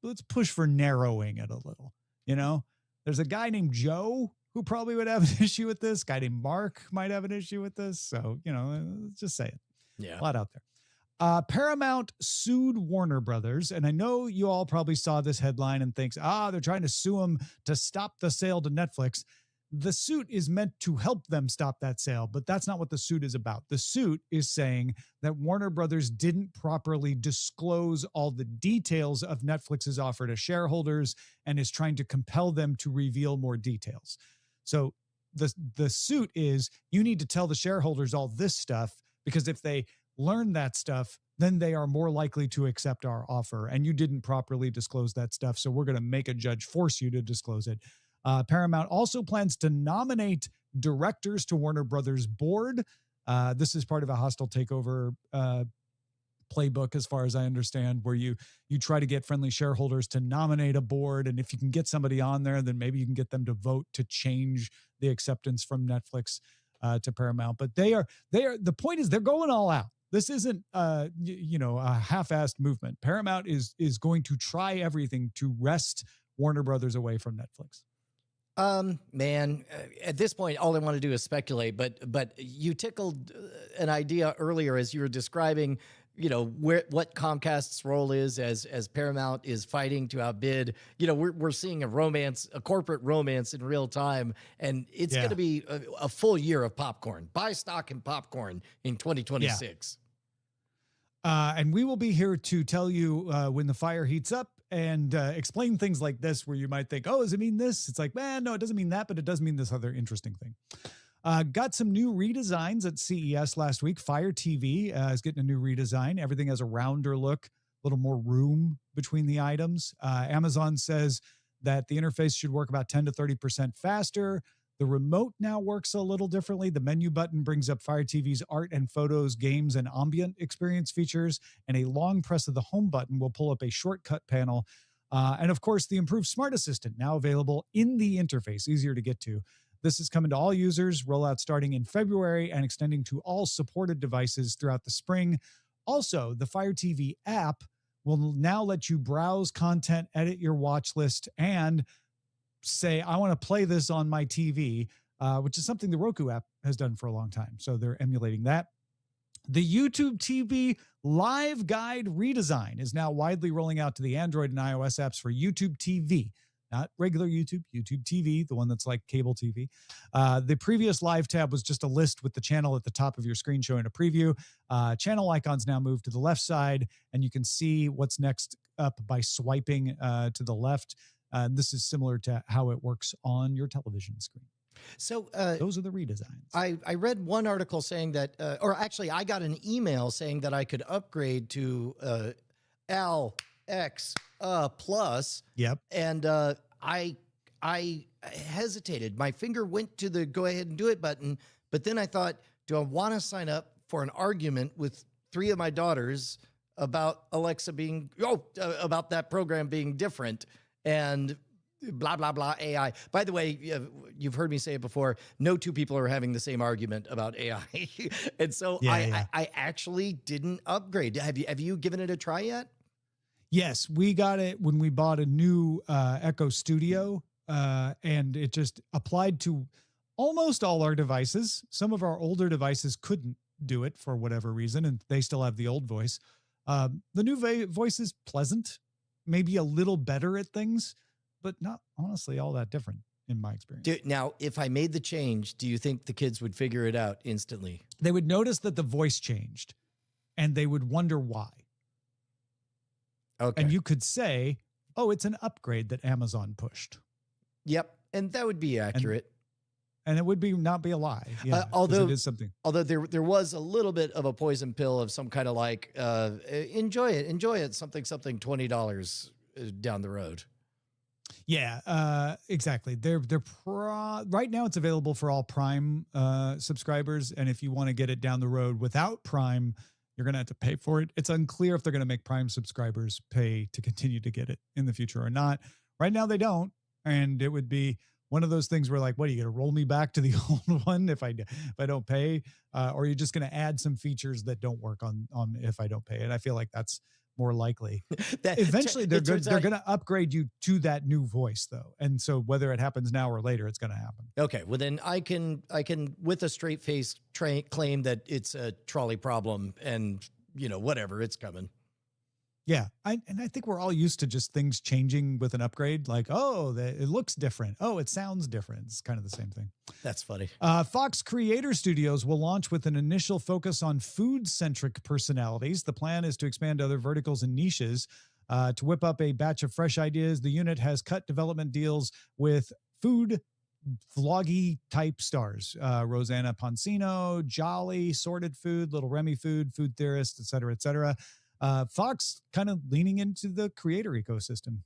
let's push for narrowing it a little. You know, there's a guy named Joe who probably would have an issue with this. Guy named Mark might have an issue with this. So, you know, let's just say it. Yeah. A lot out there. Paramount sued Warner Brothers. And I know you all probably saw this headline and thinks, they're trying to sue them to stop the sale to Netflix. The suit is meant to help them stop that sale, but that's not what the suit is about. The suit is saying that Warner Brothers didn't properly disclose all the details of Netflix's offer to shareholders and is trying to compel them to reveal more details. So the suit is, you need to tell the shareholders all this stuff, because if they learn that stuff, then they are more likely to accept our offer. And you didn't properly disclose that stuff, so we're going to make a judge force you to disclose it. Paramount also plans to nominate directors to Warner Brothers board. This is part of a hostile takeover playbook, as far as I understand, where you try to get friendly shareholders to nominate a board. And if you can get somebody on there, then maybe you can get them to vote to change the acceptance from Netflix to Paramount. But the point is they're going all out. This isn't a half-assed movement. Paramount is going to try everything to wrest Warner Brothers away from Netflix. Man, at this point, all I want to do is speculate, but you tickled an idea earlier as you were describing, what Comcast's role is as Paramount is fighting to outbid. We're seeing a corporate romance in real time, and it's going to be a full year of popcorn. Buy stock in popcorn in 2026. And we will be here to tell you when the fire heats up and explain things like this where you might think, oh, does it mean this? It's like, man, no, it doesn't mean that, but it does mean this other interesting thing. Got some new redesigns at CES last week. Fire TV is getting a new redesign. Everything has a rounder look, a little more room between the items. Amazon says that the interface should work about 10 to 30% faster. The remote now works a little differently. The menu button brings up Fire TV's art and photos, games, and ambient experience features, and a long press of the home button will pull up a shortcut panel. And of course, the improved Smart Assistant now available in the interface, easier to get to. This is coming to all users, rollout starting in February and extending to all supported devices throughout the spring. Also, the Fire TV app will now let you browse content, edit your watch list, and say, I want to play this on my TV, which is something the Roku app has done for a long time. So they're emulating that. The YouTube TV Live Guide redesign is now widely rolling out to the Android and iOS apps for YouTube TV. Not regular YouTube, YouTube TV, the one that's like cable TV. The previous live tab was just a list with the channel at the top of your screen showing a preview. Channel icons now move to the left side, and you can see what's next up by swiping to the left. This is similar to how it works on your television screen. So those are the redesigns. I read one article saying that, or actually I got an email saying that I could upgrade to LX Plus. Yep. And I hesitated. My finger went to the go ahead and do it button, but then I thought, do I want to sign up for an argument with 3 of my daughters about Alexa being, about that program being different and blah, blah, blah, AI. By the way, you've heard me say it before, no 2 people are having the same argument about AI. And so I actually didn't upgrade. Have you given it a try yet? Yes, we got it when we bought a new Echo Studio, and it just applied to almost all our devices. Some of our older devices couldn't do it for whatever reason, and they still have the old voice. The new voice is pleasant, maybe a little better at things, but not honestly all that different in my experience. Now, if I made the change, do you think the kids would figure it out instantly? They would notice that the voice changed, and they would wonder why. Okay. And you could say, oh, it's an upgrade that Amazon pushed. Yep. And that would be accurate. And it would not be a lie. Yeah, although it is something. Although there was a little bit of a poison pill of some kind of like, enjoy it, something, $20 down the road. Yeah, exactly. Right now it's available for all Prime subscribers. And if you want to get it down the road without Prime, you're going to have to pay for it. It's unclear if they're going to make Prime subscribers pay to continue to get it in the future or not. Right now they don't. And it would be one of those things where like, what, are you going to roll me back to the old one if I don't pay? Or are you just going to add some features that don't work on if I don't pay? And I feel like that's more likely. Eventually they're going to upgrade you to that new voice though. And so whether it happens now or later, it's going to happen. Okay. Well, then I can with a straight face claim that it's a trolley problem and whatever, it's coming. Yeah. I think we're all used to just things changing with an upgrade. Like, it looks different. Oh, it sounds different. It's kind of the same thing. That's funny. Fox Creator Studios will launch with an initial focus on food-centric personalities. The plan is to expand to other verticals and niches. To whip up a batch of fresh ideas, the unit has cut development deals with food vloggy type stars. Rosanna Pansino, Jolly, Sorted Food, Little Remy Food Theorist, et cetera, et cetera. Fox kind of leaning into the creator ecosystem.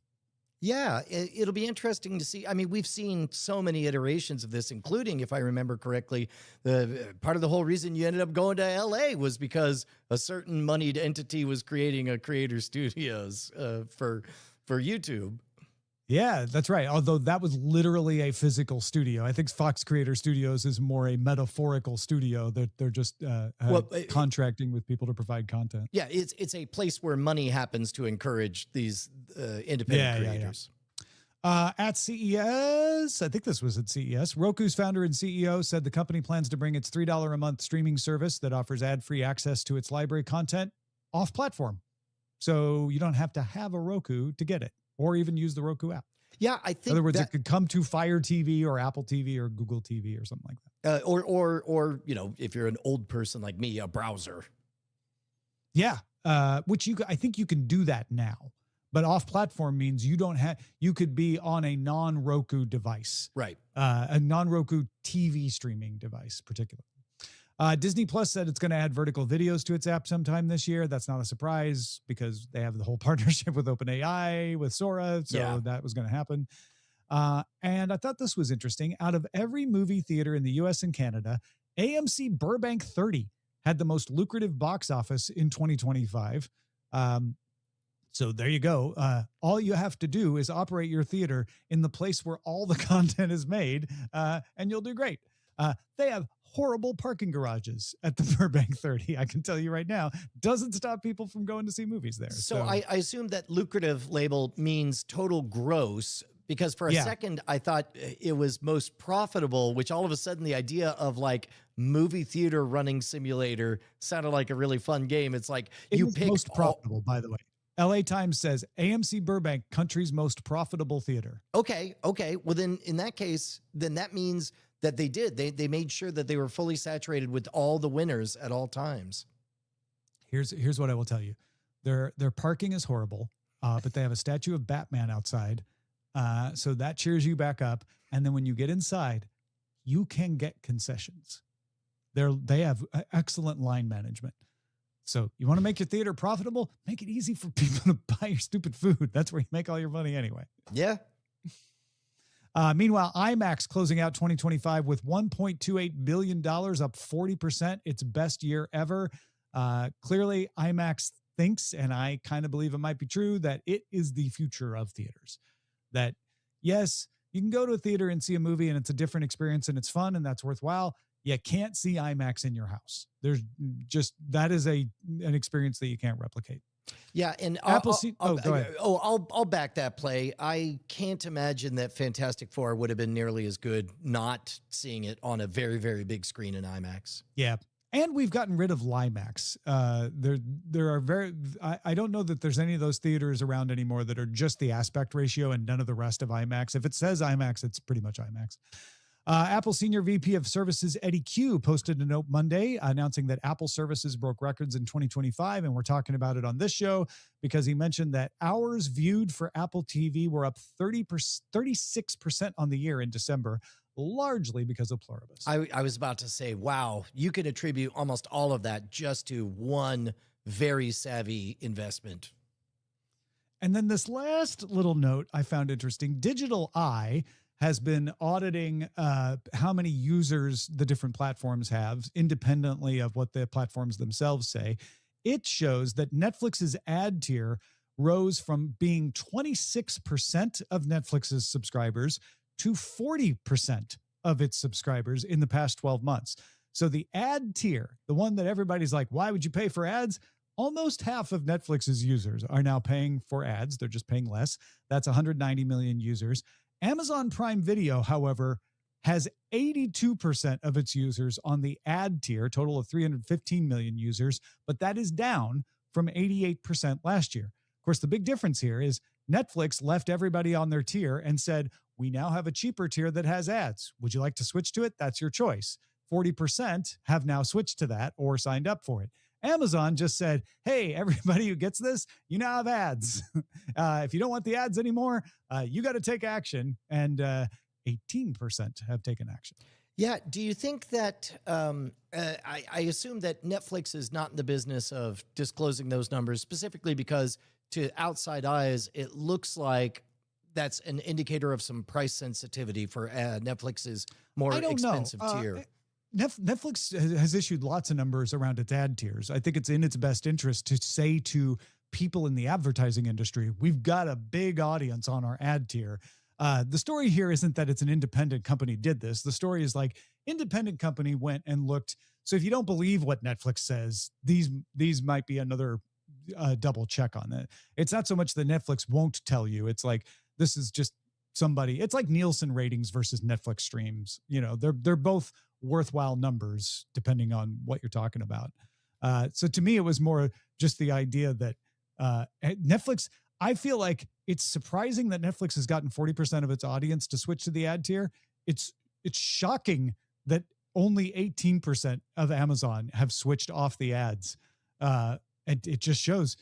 Yeah, it'll be interesting to see. I mean, we've seen so many iterations of this, including, if I remember correctly, the part of the whole reason you ended up going to LA was because a certain moneyed entity was creating a creator studios for YouTube. Yeah, that's right. Although that was literally a physical studio. I think Fox Creator Studios is more a metaphorical studio that they're just contracting with people to provide content. Yeah, it's a place where money happens to encourage these independent creators. At CES, I think this was at CES, Roku's founder and CEO said the company plans to bring its $3 a month streaming service that offers ad-free access to its library content off platform. So you don't have to have a Roku to get it, or even use the Roku app. Yeah, I think. In other words, it could come to Fire TV or Apple TV or Google TV or something like that. Or if you're an old person like me, a browser. Yeah, which I think you can do that now. But off-platform means you could be on a non-Roku device, Right. a non-Roku TV streaming device, particularly. Disney Plus said it's going to add vertical videos to its app sometime this year. That's not a surprise because they have the whole partnership with OpenAI, with Sora, so that was going to happen. And I thought this was interesting. Out of every movie theater in the U.S. and Canada, AMC Burbank 30 had the most lucrative box office in 2025. So there you go. All you have to do is operate your theater in the place where all the content is made, and you'll do great. They have horrible parking garages at the Burbank 30. I can tell you right now, doesn't stop people from going to see movies there. So I assume that lucrative label means total gross, because for a second I thought it was most profitable, which all of a sudden the idea of like movie theater running simulator sounded like a really fun game. It's like you pick most profitable, by the way. LA Times says AMC Burbank, country's most profitable theater. Okay. Well, then in that case, then that means that they did. They made sure that they were fully saturated with all the winners at all times. Here's what I will tell you. Their parking is horrible, but they have a statue of Batman outside. So that cheers you back up. And then when you get inside, you can get concessions. They have excellent line management. So you want to make your theater profitable? Make it easy for people to buy your stupid food. That's where you make all your money anyway. Yeah. Meanwhile, IMAX closing out 2025 with $1.28 billion, up 40%, its best year ever. Clearly, IMAX thinks, and I kind of believe it might be true, that it is the future of theaters. That, yes, you can go to a theater and see a movie and it's a different experience and it's fun and that's worthwhile. You can't see IMAX in your house. There's just, that is an experience that you can't replicate. Yeah, and Apple. go ahead. I'll back that play. I can't imagine that Fantastic Four would have been nearly as good not seeing it on a very, very big screen in IMAX. Yeah, and we've gotten rid of LIMAX. There are I don't know that there's any of those theaters around anymore that are just the aspect ratio and none of the rest of IMAX. If it says IMAX, it's pretty much IMAX. Apple Senior VP of Services Eddie Q posted a note Monday announcing that Apple services broke records in 2025, and we're talking about it on this show because he mentioned that hours viewed for Apple TV were up 36% on the year in December, largely because of Pluribus. I was about to say, wow, you could attribute almost all of that just to one very savvy investment. And then this last little note I found interesting. Digital Eye has been auditing how many users the different platforms have independently of what the platforms themselves say. It shows that Netflix's ad tier rose from being 26% of Netflix's subscribers to 40% of its subscribers in the past 12 months. So the ad tier, the one that everybody's like, why would you pay for ads? Almost half of Netflix's users are now paying for ads. They're just paying less. That's 190 million users. Amazon Prime Video, however, has 82% of its users on the ad tier, total of 315 million users, but that is down from 88% last year. Of course, the big difference here is Netflix left everybody on their tier and said, we now have a cheaper tier that has ads. Would you like to switch to it? That's your choice. 40% have now switched to that or signed up for it. Amazon just said, hey, everybody who gets this, you now have ads. If you don't want the ads anymore, you got to take action. And 18% have taken action. Yeah. Do you think that I assume that Netflix is not in the business of disclosing those numbers specifically because to outside eyes, it looks like that's an indicator of some price sensitivity for Netflix's more expensive tier. Netflix has issued lots of numbers around its ad tiers. I think it's in its best interest to say to people in the advertising industry, we've got a big audience on our ad tier. The story here isn't that it's an independent company did this. The story is like independent company went and looked. So if you don't believe what Netflix says, these might be another double check on it. It's not so much that Netflix won't tell you. It's like, this is just somebody, it's like Nielsen ratings versus Netflix streams. You know, they're both worthwhile numbers depending on what you're talking about. So to me, it was more just the idea that Netflix, I feel like it's surprising that Netflix has gotten 40% of its audience to switch to the ad tier. It's shocking that only 18% of Amazon have switched off the ads. And it just shows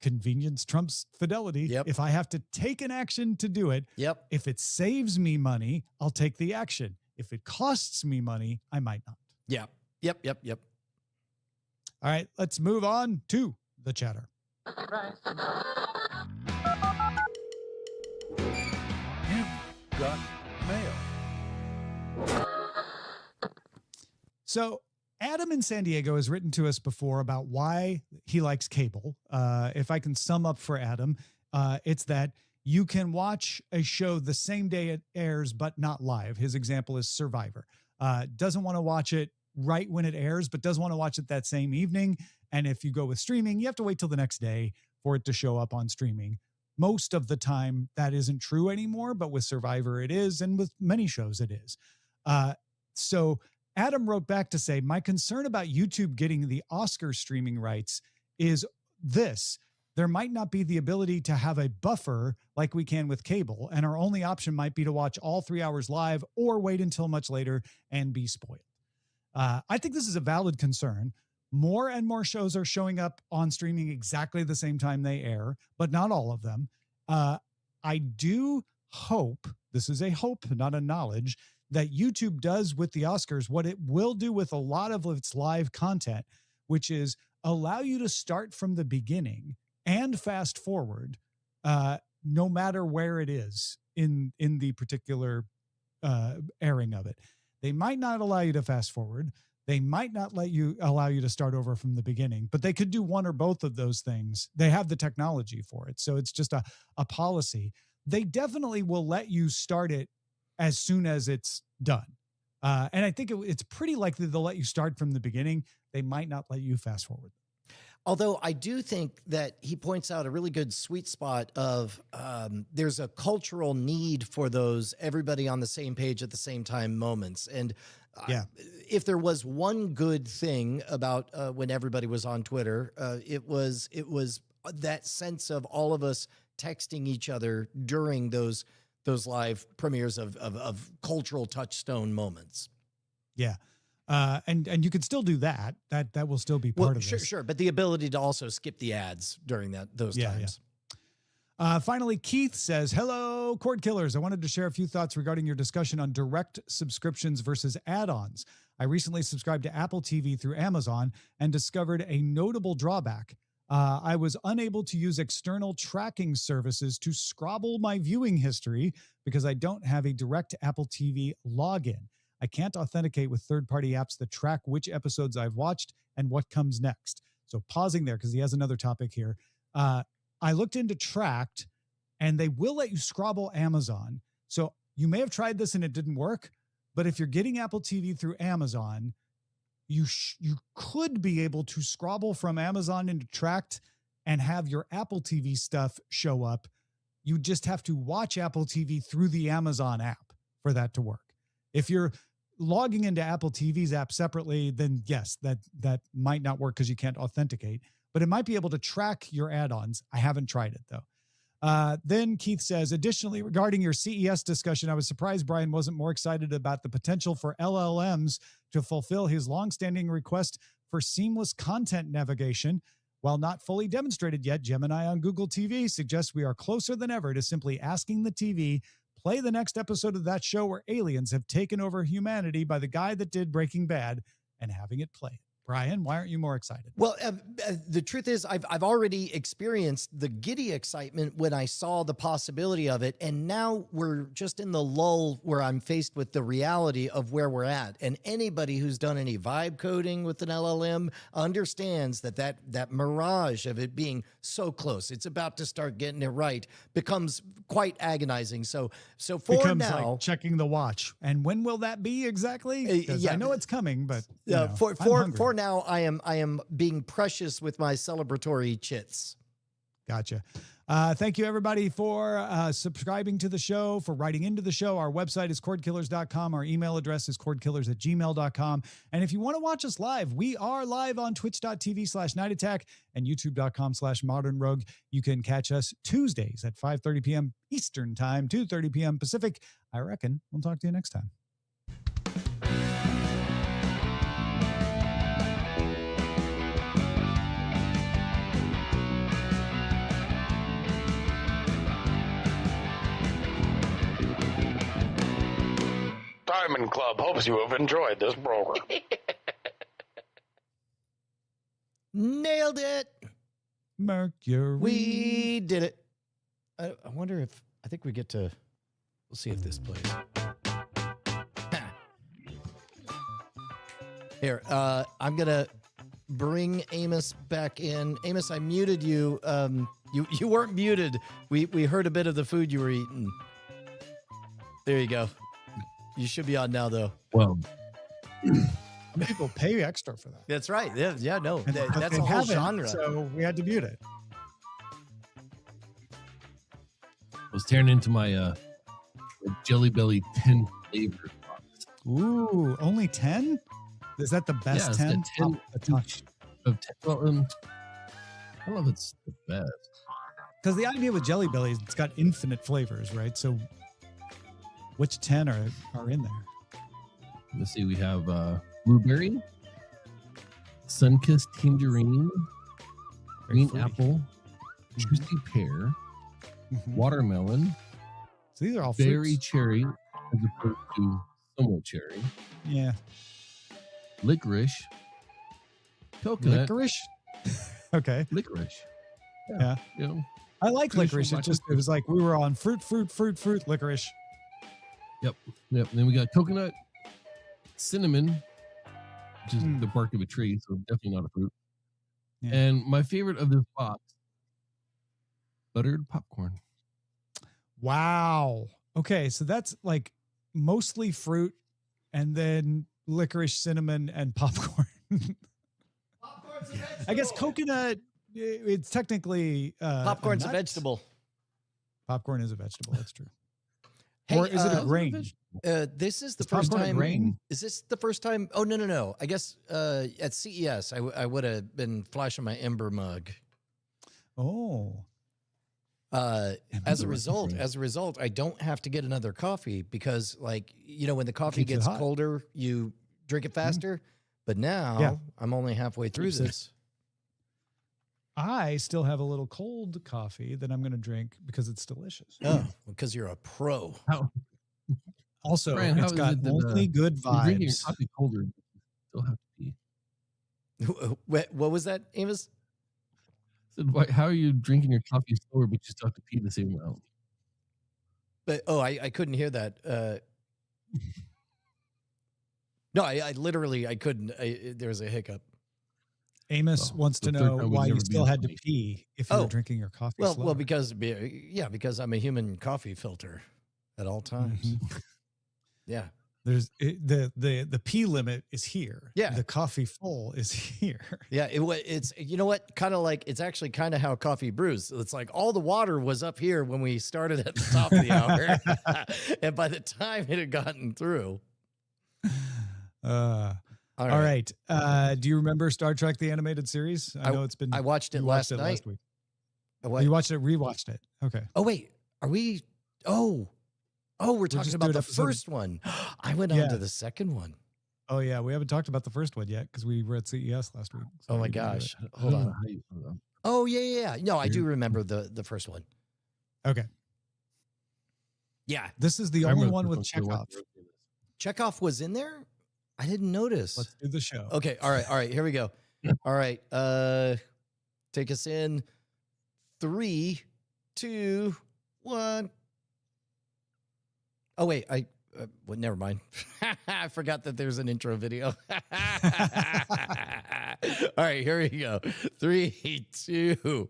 convenience trumps fidelity. Yep. If I have to take an action to do it, Yep. if it saves me money, I'll take the action. If it costs me money, I might not. Yeah. Yep. All right, let's move on to the chatter. Got mail. So Adam in San Diego has written to us before about why he likes cable. If I can sum up for Adam, it's that you can watch a show the same day it airs, but not live. His example is Survivor. Doesn't want to watch it right when it airs, but does want to watch it that same evening. And if you go with streaming, you have to wait till the next day for it to show up on streaming. Most of the time, that isn't true anymore, but with Survivor, it is. And with many shows, it is. So Adam wrote back to say, my concern about YouTube getting the Oscar streaming rights is this. There might not be the ability to have a buffer like we can with cable, and our only option might be to watch all 3 hours live or wait until much later and be spoiled. I think this is a valid concern. More and more shows are showing up on streaming exactly the same time they air, but not all of them. I do hope, this is a hope, not a knowledge, that YouTube does with the Oscars what it will do with a lot of its live content, which is allow you to start from the beginning and fast forward, no matter where it is in the particular airing of it. They might not allow you to fast forward. They might not allow you to start over from the beginning, but they could do one or both of those things. They have the technology for it. So it's just a policy. They definitely will let you start it as soon as it's done. And I think it's pretty likely they'll let you start from the beginning. They might not let you fast forward. Although I do think that he points out a really good sweet spot of there's a cultural need for those everybody on the same page at the same time moments. And if there was one good thing about when everybody was on Twitter, it was that sense of all of us texting each other during those live premieres of cultural touchstone moments. Yeah. And you can still do that. That will still be part of this. Sure. But the ability to also skip the ads during those times. Finally, Keith says, hello, Cordkillers. I wanted to share a few thoughts regarding your discussion on direct subscriptions versus add-ons. I recently subscribed to Apple TV through Amazon and discovered a notable drawback. I was unable to use external tracking services to scrabble my viewing history because I don't have a direct Apple TV login. I can't authenticate with third-party apps that track which episodes I've watched and what comes next. So pausing there because he has another topic here. I looked into Tracked, and they will let you scrabble Amazon. So you may have tried this and it didn't work, but if you're getting Apple TV through Amazon, you could be able to scrabble from Amazon into Tracked and have your Apple TV stuff show up. You just have to watch Apple TV through the Amazon app for that to work. If you're logging into Apple TV's app separately, then yes, that might not work because you can't authenticate, but it might be able to track your add-ons. I haven't tried it though. Then Keith says, additionally, regarding your CES discussion, I was surprised Brian wasn't more excited about the potential for LLMs to fulfill his longstanding request for seamless content navigation. While not fully demonstrated yet, Gemini on Google TV suggests we are closer than ever to simply asking the TV, play the next episode of that show where aliens have taken over humanity by the guy that did Breaking Bad, and having it play. Brian, why aren't you more excited? Well, the truth is I've already experienced the giddy excitement when I saw the possibility of it. And now we're just in the lull where I'm faced with the reality of where we're at. And anybody who's done any vibe coding with an LLM understands that mirage of it being so close, it's about to start getting it right, becomes quite agonizing. So for becomes now, like checking the watch. And when will that be exactly? I know it's coming, but for now, I am being precious with my celebratory chits. Gotcha. Thank you, everybody, for subscribing to the show, for writing into the show. Our website is cordkillers.com. Our email address is cordkillers@gmail.com. And if you want to watch us live, we are live on twitch.tv/nightattack and youtube.com/modernrogue. You can catch us Tuesdays at 5:30 p.m. Eastern Time, 2:30 p.m. Pacific. I reckon we'll talk to you next time. Diamond Club hopes you have enjoyed this program. Nailed it. Mercury. We did it. I wonder if, I think we get to, we'll see if this plays. Here, I'm going to bring Amos back in. Amos, I muted you. You weren't muted. We heard a bit of the food you were eating. There you go. You should be on now, though. Well, People pay extra for that. That's right. Yeah, no, And- but that's they a whole haven't, genre. So we had to mute it. I was tearing into my Jelly Belly 10 flavor box. Ooh, only 10? Is that the best it's 10? got 10 The top- of 10. Well, I don't know if it's the best. Because the idea with Jelly Belly is it's got infinite flavors, right? So which 10 are in there? Let's see. We have blueberry, sun-kissed tangerine, Very green fruity. apple, juicy pear, Mhm. watermelon, So these are all berry fruits. cherry, as opposed to somewhat cherry, Yeah. licorice, coconut, Licorice? Okay. licorice. Yeah. You know, I like Traditional licorice. black It was like we were on fruit, licorice. Yep. And then we got coconut, cinnamon, which is the bark of a tree, so definitely not a fruit. Yeah. And my favorite of this box, buttered popcorn. Wow. Okay, so that's like mostly fruit and then licorice, cinnamon, and popcorn. I guess coconut, it's technically Popcorn's a nut. vegetable. Popcorn is a vegetable. That's true. Hey, or is it a grain? This is the Is first popcorn a time. grain? Is this the first time? Oh, no. I guess at CES, I would have been flashing my Ember mug. Oh. As a result, I don't have to get another coffee because, like, when the coffee Keeps it gets hot. colder, you drink it faster. But now I'm only halfway through Keeps it- this. I still have a little cold coffee that I'm going to drink because it's delicious. Oh, because you're a pro. How, Also, Brian, how it's is got it that, only good you're drinking your vibes. coffee colder, but you still have to pee. What was that, Amos? Said, how are you drinking your coffee slower, but you still have to pee the same amount? But I couldn't hear that. No, I literally I couldn't. There was a hiccup. Amos Well, wants to the third know time would why you never be still as had to funny. pee if you Oh. were drinking your coffee Well, slower. because I'm a human coffee filter at all times. Mhm. Yeah. The pee limit is here. Yeah. The coffee full is here. Yeah, it's you know what, kind of like it's actually kind of how coffee brews. It's like all the water was up here when we started at the top of the hour, and by the time it had gotten through, All right. Do you remember Star Trek: The Animated Series? I know it's been. I watched it you last watched it night. last week. What? You watched it, rewatched it. Okay. Oh wait, are we? Oh, we're talking just about doing the episode- first one. I went on Yeah. to the second one. Oh yeah, we haven't talked about the first one yet because we were at CES last week. so Oh my we didn't do gosh, it. hold I don't on. know how you- Oh yeah. No, I do remember the first one. Okay. Yeah, This is the I only remember one the with first one I Chekhov. watched. Chekhov was in there. I didn't notice. Let's do the show. Okay. All right. Here we go. All right. Take us in. 3, 2, 1. Oh wait, well, never mind. I forgot that there's an intro video. All right, here we go. 3, 2.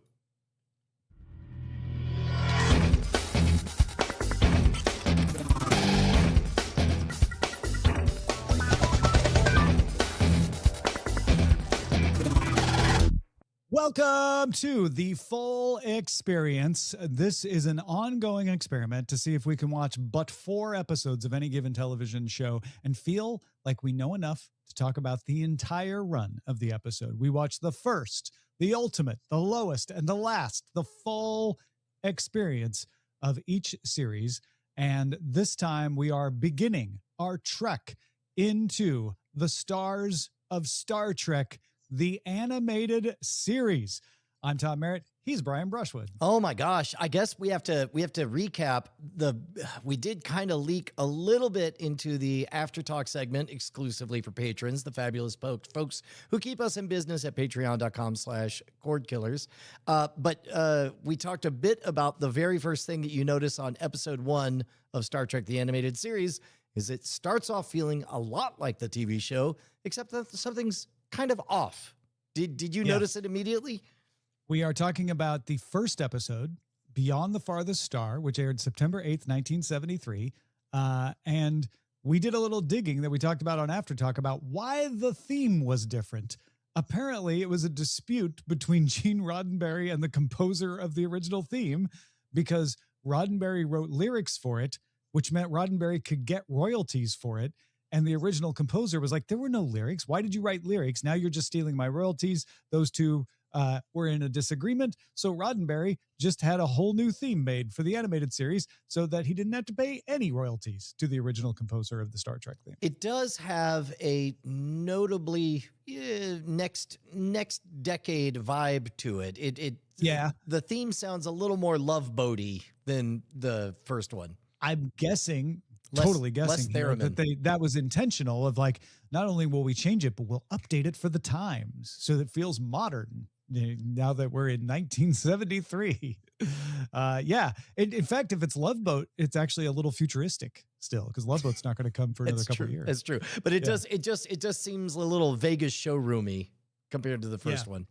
Welcome to the full experience. This is an ongoing experiment to see if we can watch but 4 episodes of any given television show and feel like we know enough to talk about the entire run of the episode. We watch the first, the ultimate, the lowest, and the last, the full experience of each series. And this time we are beginning our trek into the stars of Star Trek, the animated series. I'm Tom Merritt He's Brian Brushwood. Oh my gosh. I guess we have to recap we did kind of leak a little bit into the after talk segment exclusively for patrons, the fabulous folks who keep us in business at patreon.com/cordkillers. But we talked a bit about the very first thing that you notice on episode 1 of Star Trek, the animated series, is it starts off feeling a lot like the TV show, except that something's kind of off. Did you notice it immediately? We are talking about the first episode, Beyond the Farthest Star, which aired September 8th, 1973. And we did a little digging that we talked about on After Talk about why the theme was different. Apparently, it was a dispute between Gene Roddenberry and the composer of the original theme, because Roddenberry wrote lyrics for it, which meant Roddenberry could get royalties for it. And the original composer was like, there were no lyrics. Why did you write lyrics? Now you're just stealing my royalties. Those two were in a disagreement. So Roddenberry just had a whole new theme made for the animated series so that he didn't have to pay any royalties to the original composer of the Star Trek theme. It does have a notably next decade vibe to it. The theme sounds a little more Love Boaty than the first one. I'm guessing, Less here, that was intentional, of like, not only will we change it, but we'll update it for the times so that it feels modern now that we're in 1973. In fact, if it's Love Boat, it's actually a little futuristic still, because Love Boat's not going to come for another couple of years. It's true. But it just seems a little Vegas showroomy compared to the first one.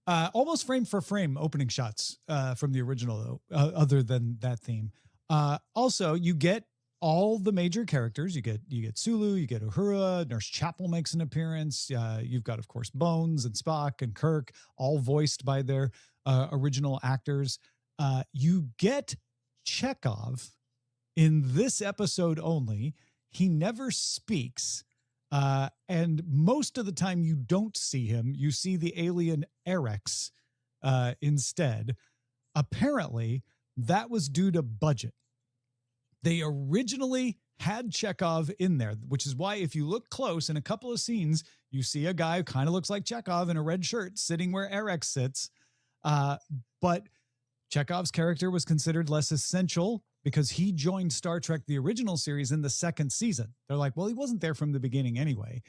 Almost frame for frame opening shots from the original, though, other than that theme. Also, you get all the major characters. You get Sulu, you get Uhura, Nurse Chapel makes an appearance. You've got, of course, Bones and Spock and Kirk, all voiced by their original actors. You get Chekhov in this episode only. He never speaks. And most of the time you don't see him. You see the alien Erex instead. Apparently, that was due to budget. They originally had Chekhov in there, which is why if you look close in a couple of scenes, you see a guy who kind of looks like Chekhov in a red shirt sitting where Erex sits. But Chekhov's character was considered less essential because he joined Star Trek, the original series, in the second season. They're like, well, he wasn't there from the beginning anyway.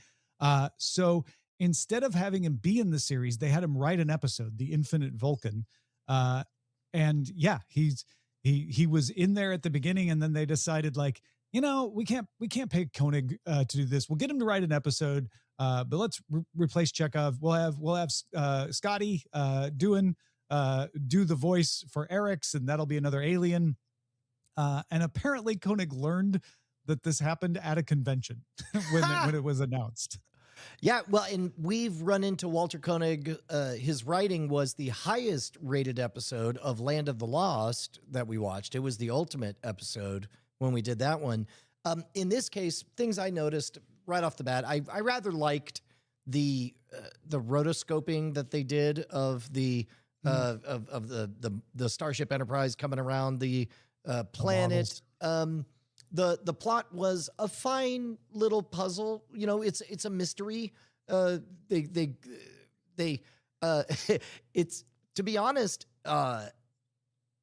So instead of having him be in the series, they had him write an episode, The Infinite Vulcan. And yeah, he was in there at the beginning, and then they decided, like, we can't pay Koenig to do this. We'll get him to write an episode, but let's replace Chekhov. We'll have Scotty do the voice for Erex, and that'll be another alien. And apparently Koenig learned that this happened at a convention when it was announced. Yeah, well, and we've run into Walter Koenig. His writing was the highest rated episode of Land of the Lost that we watched. It was the ultimate episode when we did that one. In this case, things I noticed right off the bat, I rather liked the rotoscoping that they did of the Starship Enterprise coming around the planet. The plot was a fine little puzzle. It's a mystery. It's, to be honest, I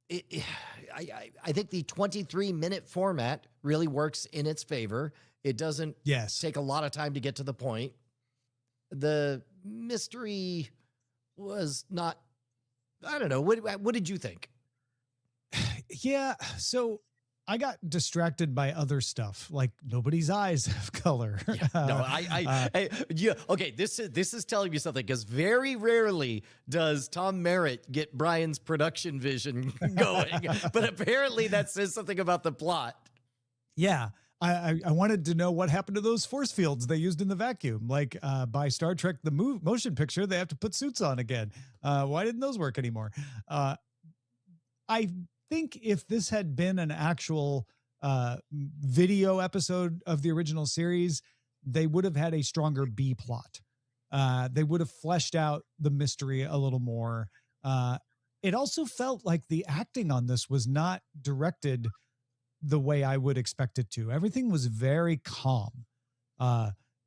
think the 23-minute format really works in its favor. It doesn't take a lot of time to get to the point. The mystery was not, I don't know. What did you think? Yeah. So I got distracted by other stuff, like nobody's eyes have color. Okay. This is telling me something, because very rarely does Tom Merritt get Brian's production vision going, but apparently that says something about the plot. Yeah. I wanted to know what happened to those force fields they used in the vacuum. Like by Star Trek, the motion picture, they have to put suits on again. Why didn't those work anymore? I think if this had been an actual video episode of the original series, they would have had a stronger B plot. They would have fleshed out the mystery a little more. It also felt like the acting on this was not directed the way I would expect it to. Everything was very calm.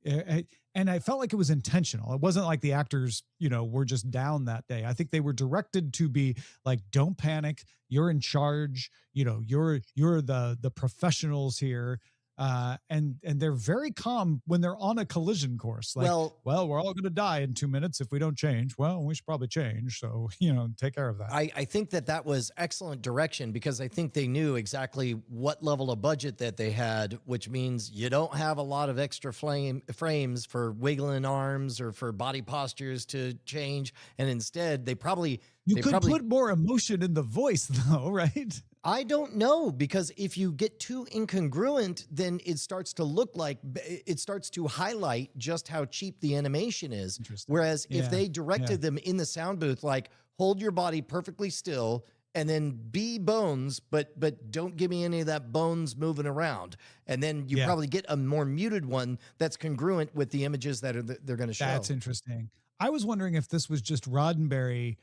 And I felt like it was intentional. It wasn't like the actors, were just down that day. I think they were directed to be like, don't panic. You're in charge. You're the professionals here. And they're very calm when they're on a collision course. Like, well, we're all going to die in 2 minutes if we don't change. Well, we should probably change. So, take care of that. I think that was excellent direction, because I think they knew exactly what level of budget that they had, which means you don't have a lot of extra frames for wiggling arms or for body postures to change. And instead, they probably put more emotion in the voice, though, right? I don't know, because if you get too incongruent, then it starts to highlight just how cheap the animation is. Whereas if they directed them in the sound booth, like, hold your body perfectly still and then be bones, but don't give me any of that bones moving around. And then you probably get a more muted one that's congruent with the images that they're going to show. That's interesting. I was wondering if this was just Roddenberry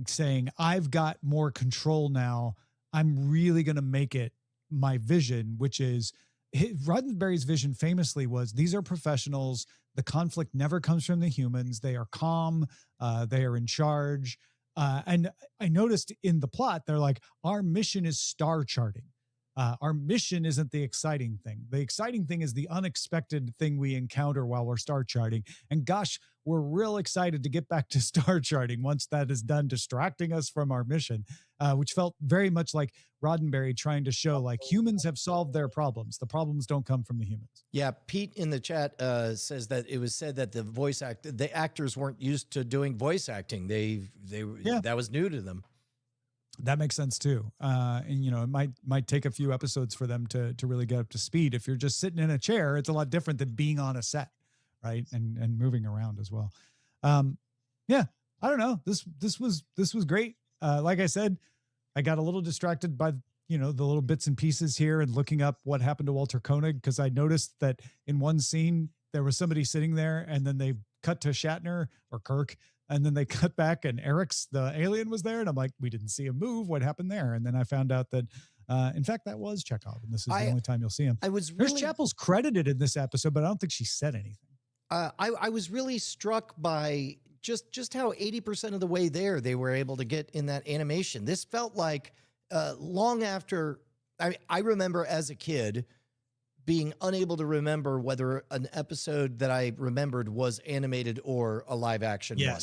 saying, I've got more control now. I'm really going to make it my vision, which is Roddenberry's vision famously was, these are professionals. The conflict never comes from the humans. They are calm. They are in charge. And I noticed in the plot, they're like, our mission is star charting. Our mission isn't the exciting thing. The exciting thing is the unexpected thing we encounter while we're star charting. And gosh, we're real excited to get back to star charting once that is done, distracting us from our mission, which felt very much like Roddenberry trying to show, like, humans have solved their problems. The problems don't come from the humans. Yeah, Pete in the chat says that it was said that the actors weren't used to doing voice acting. That was new to them. That makes sense too. And it might take a few episodes for them to really get up to speed. If you're just sitting in a chair, it's a lot different than being on a set, right? And moving around as well. Yeah, I don't know. This was great. Like I said, I got a little distracted by the little bits and pieces here and looking up what happened to Walter Koenig, because I noticed that in one scene there was somebody sitting there, and then they cut to Shatner or Kirk. And then they cut back and Eric's, the alien, was there. And I'm like, we didn't see him move. What happened there? And then I found out that, in fact, that was Chekhov. And this is the only time you'll see him. Nurse Chapel's credited in this episode, but I don't think she said anything. I was really struck by just how 80% of the way there they were able to get in that animation. This felt like long after, I remember as a kid being unable to remember whether an episode that I remembered was animated or a live action one.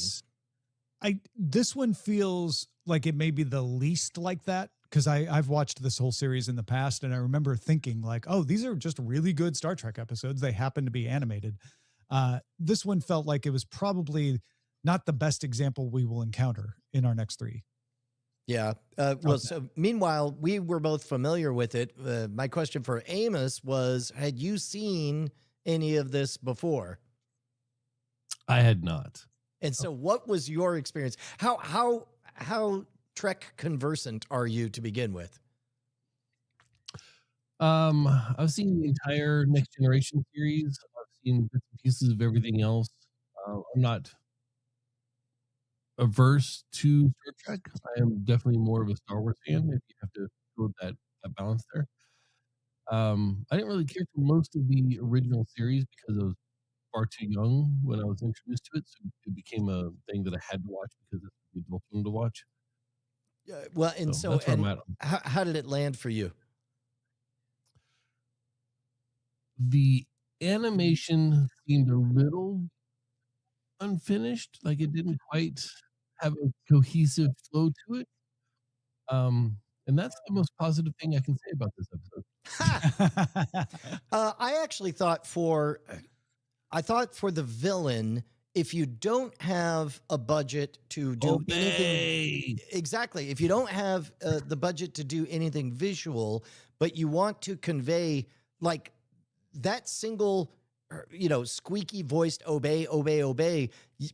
This one feels like it may be the least like that, because I've watched this whole series in the past, and I remember thinking like, oh, these are just really good Star Trek episodes. They happen to be animated. This one felt like it was probably not the best example we will encounter in our next three. Yeah. So meanwhile, we were both familiar with it. My question for Amos was, had you seen any of this before? I had not. And so what was your experience? How Trek conversant are you to begin with? I've seen the entire Next Generation series. I've seen bits and pieces of everything else. I'm not averse to Star Trek. I am definitely more of a Star Wars fan, if you have to go that balance there. I didn't really care for most of the original series because I was far too young when I was introduced to it, so it became a thing that I had to watch because it's the adult film to watch. Well, and so that's where I'm at. How did it land for you? The animation seemed a little unfinished, like it didn't quite have a cohesive flow to it. And that's the most positive thing I can say about this episode. I actually thought for the villain, if you don't have a budget to do anything, exactly, if you don't have the budget to do anything visual, but you want to convey like that single, squeaky voiced obey, obey, obey.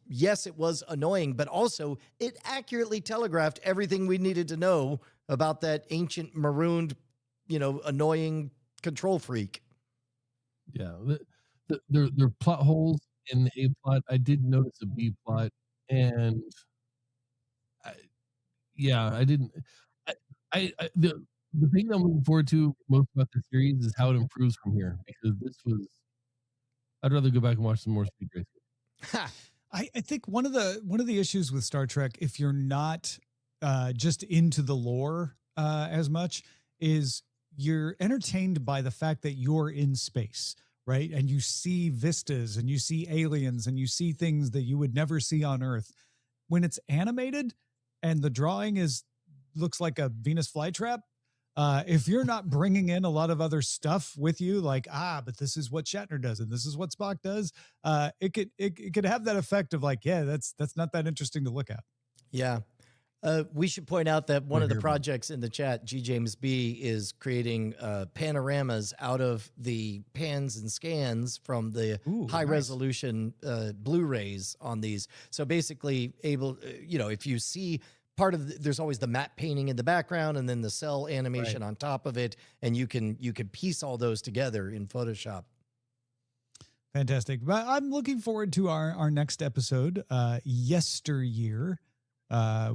Yes, it was annoying, but also it accurately telegraphed everything we needed to know about that ancient marooned, annoying control freak. Yeah. There are plot holes in the A plot. I did notice a B plot, and the thing I'm looking forward to most about the series is how it improves from here, because this was I'd rather go back and watch some more Speed Racer. Ha! I think one of the issues with Star Trek, if you're not just into the lore as much, is you're entertained by the fact that you're in space, right? And you see vistas and you see aliens and you see things that you would never see on Earth. When it's animated and the drawing looks like a Venus flytrap, if you're not bringing in a lot of other stuff with you, like, but this is what Shatner does and this is what Spock does, it could have that effect of like, yeah, that's not that interesting to look at. Yeah. We should point out that one of the projects in the chat, G. James B, is creating panoramas out of the pans and scans from the high resolution Blu-rays on these. So basically if you see part of there's always the matte painting in the background and then the cell animation on top of it. And you can piece all those together in Photoshop. Fantastic. But I'm looking forward to our next episode, Yesteryear,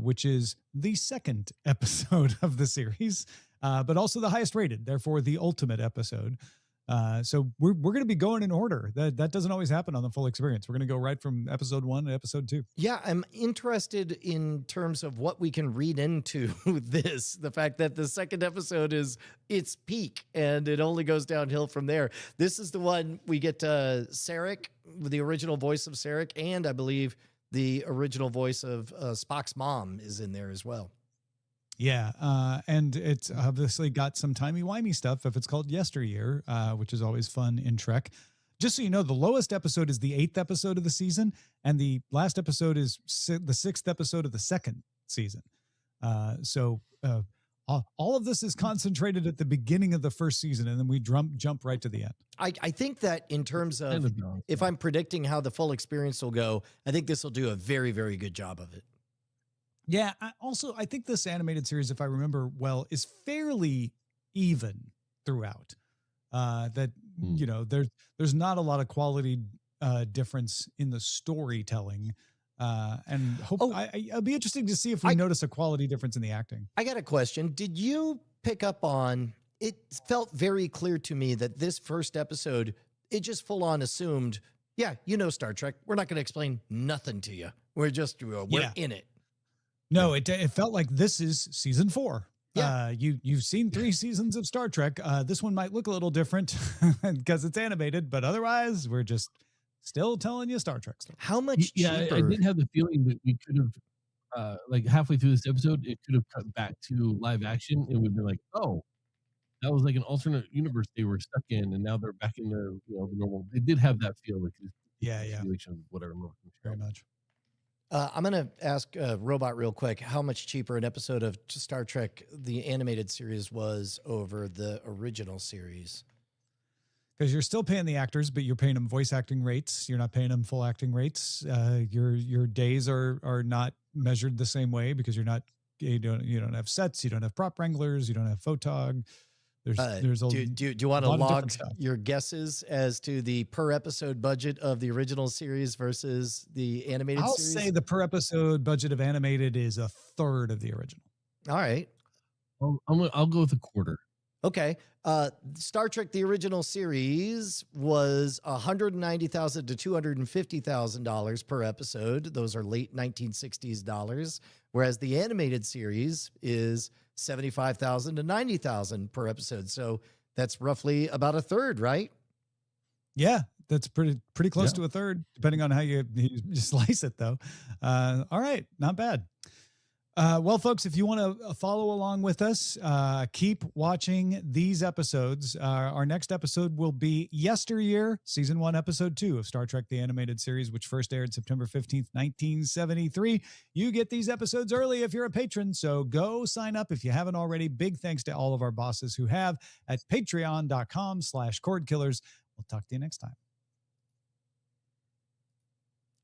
which is the second episode of the series, but also the highest rated, therefore the ultimate episode. So we're going to be going in order. That doesn't always happen on the full experience. We're going to go right from episode 1 to episode 2. Yeah, I'm interested in terms of what we can read into this. The fact that the second episode is its peak and it only goes downhill from there. This is the one we get Sarek, the original voice of Sarek, and I believe the original voice of Spock's mom is in there as well. Yeah, and it's obviously got some timey-wimey stuff if it's called Yesteryear, which is always fun in Trek. Just so you know, the lowest episode is the 8th episode of the season, and the last episode is the 6th episode of the second season. So all of this is concentrated at the beginning of the first season, and then we jump right to the end. I think that in terms of if I'm predicting how the full experience will go, I think this will do a very, very good job of it. Yeah. I think this animated series, if I remember well, is fairly even throughout. There's not a lot of quality difference in the storytelling. It'll be interesting to see if we notice a quality difference in the acting. I got a question. Did you pick up on, it felt very clear to me that this first episode, it just full on assumed, Star Trek. We're not going to explain nothing to you. We're in it. No, it felt like this is season 4. Yeah. You've seen 3 seasons of Star Trek. This one might look a little different because it's animated, but otherwise we're just still telling you Star Trek stuff. How much cheaper? I did have the feeling that we could have, halfway through this episode, it could have cut back to live action. It would be like, oh, that was like an alternate universe they were stuck in, and now they're back in the normal. It did have that feel, like whatever. Very much. I'm going to ask Robot real quick how much cheaper an episode of Star Trek, the animated series, was over the original series. Because you're still paying the actors, but you're paying them voice acting rates. You're not paying them full acting rates. Your days are not measured the same way because you don't have sets, you don't have prop wranglers, you don't have photog. Do you want to log your guesses as to the per episode budget of the original series versus the animated series? I'll say the per episode budget of animated is a third of the original. All right. I'll go with a quarter. Okay. Star Trek, the original series, was $190,000 to $250,000 per episode. Those are late 1960s dollars. Whereas the animated series is $75,000 to $90,000 per episode. So that's roughly about a third, right? Yeah, that's pretty close to a third, depending on how you slice it, though. All right, not bad. Well, folks, if you want to follow along with us, keep watching these episodes. Our next episode will be Yesteryear, Season 1, Episode 2 of Star Trek, the Animated Series, which first aired September 15th, 1973. You get these episodes early if you're a patron, so go sign up if you haven't already. Big thanks to all of our bosses who have at patreon.com/Cordkillers. We'll talk to you next time.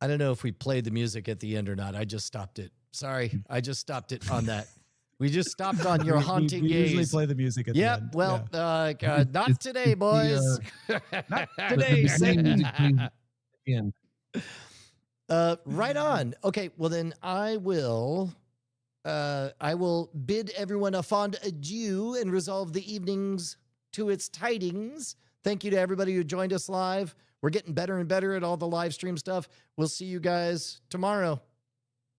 I don't know if we played the music at the end or not. I just stopped it. Sorry, I just stopped it on that. We just stopped on your haunting we gaze. usually play the music at the end. Well, not today, boys. Not today, Satan. Right on. Okay, well then I will bid everyone a fond adieu and resolve the evenings to its tidings. Thank you to everybody who joined us live. We're getting better and better at all the live stream stuff. We'll see you guys tomorrow.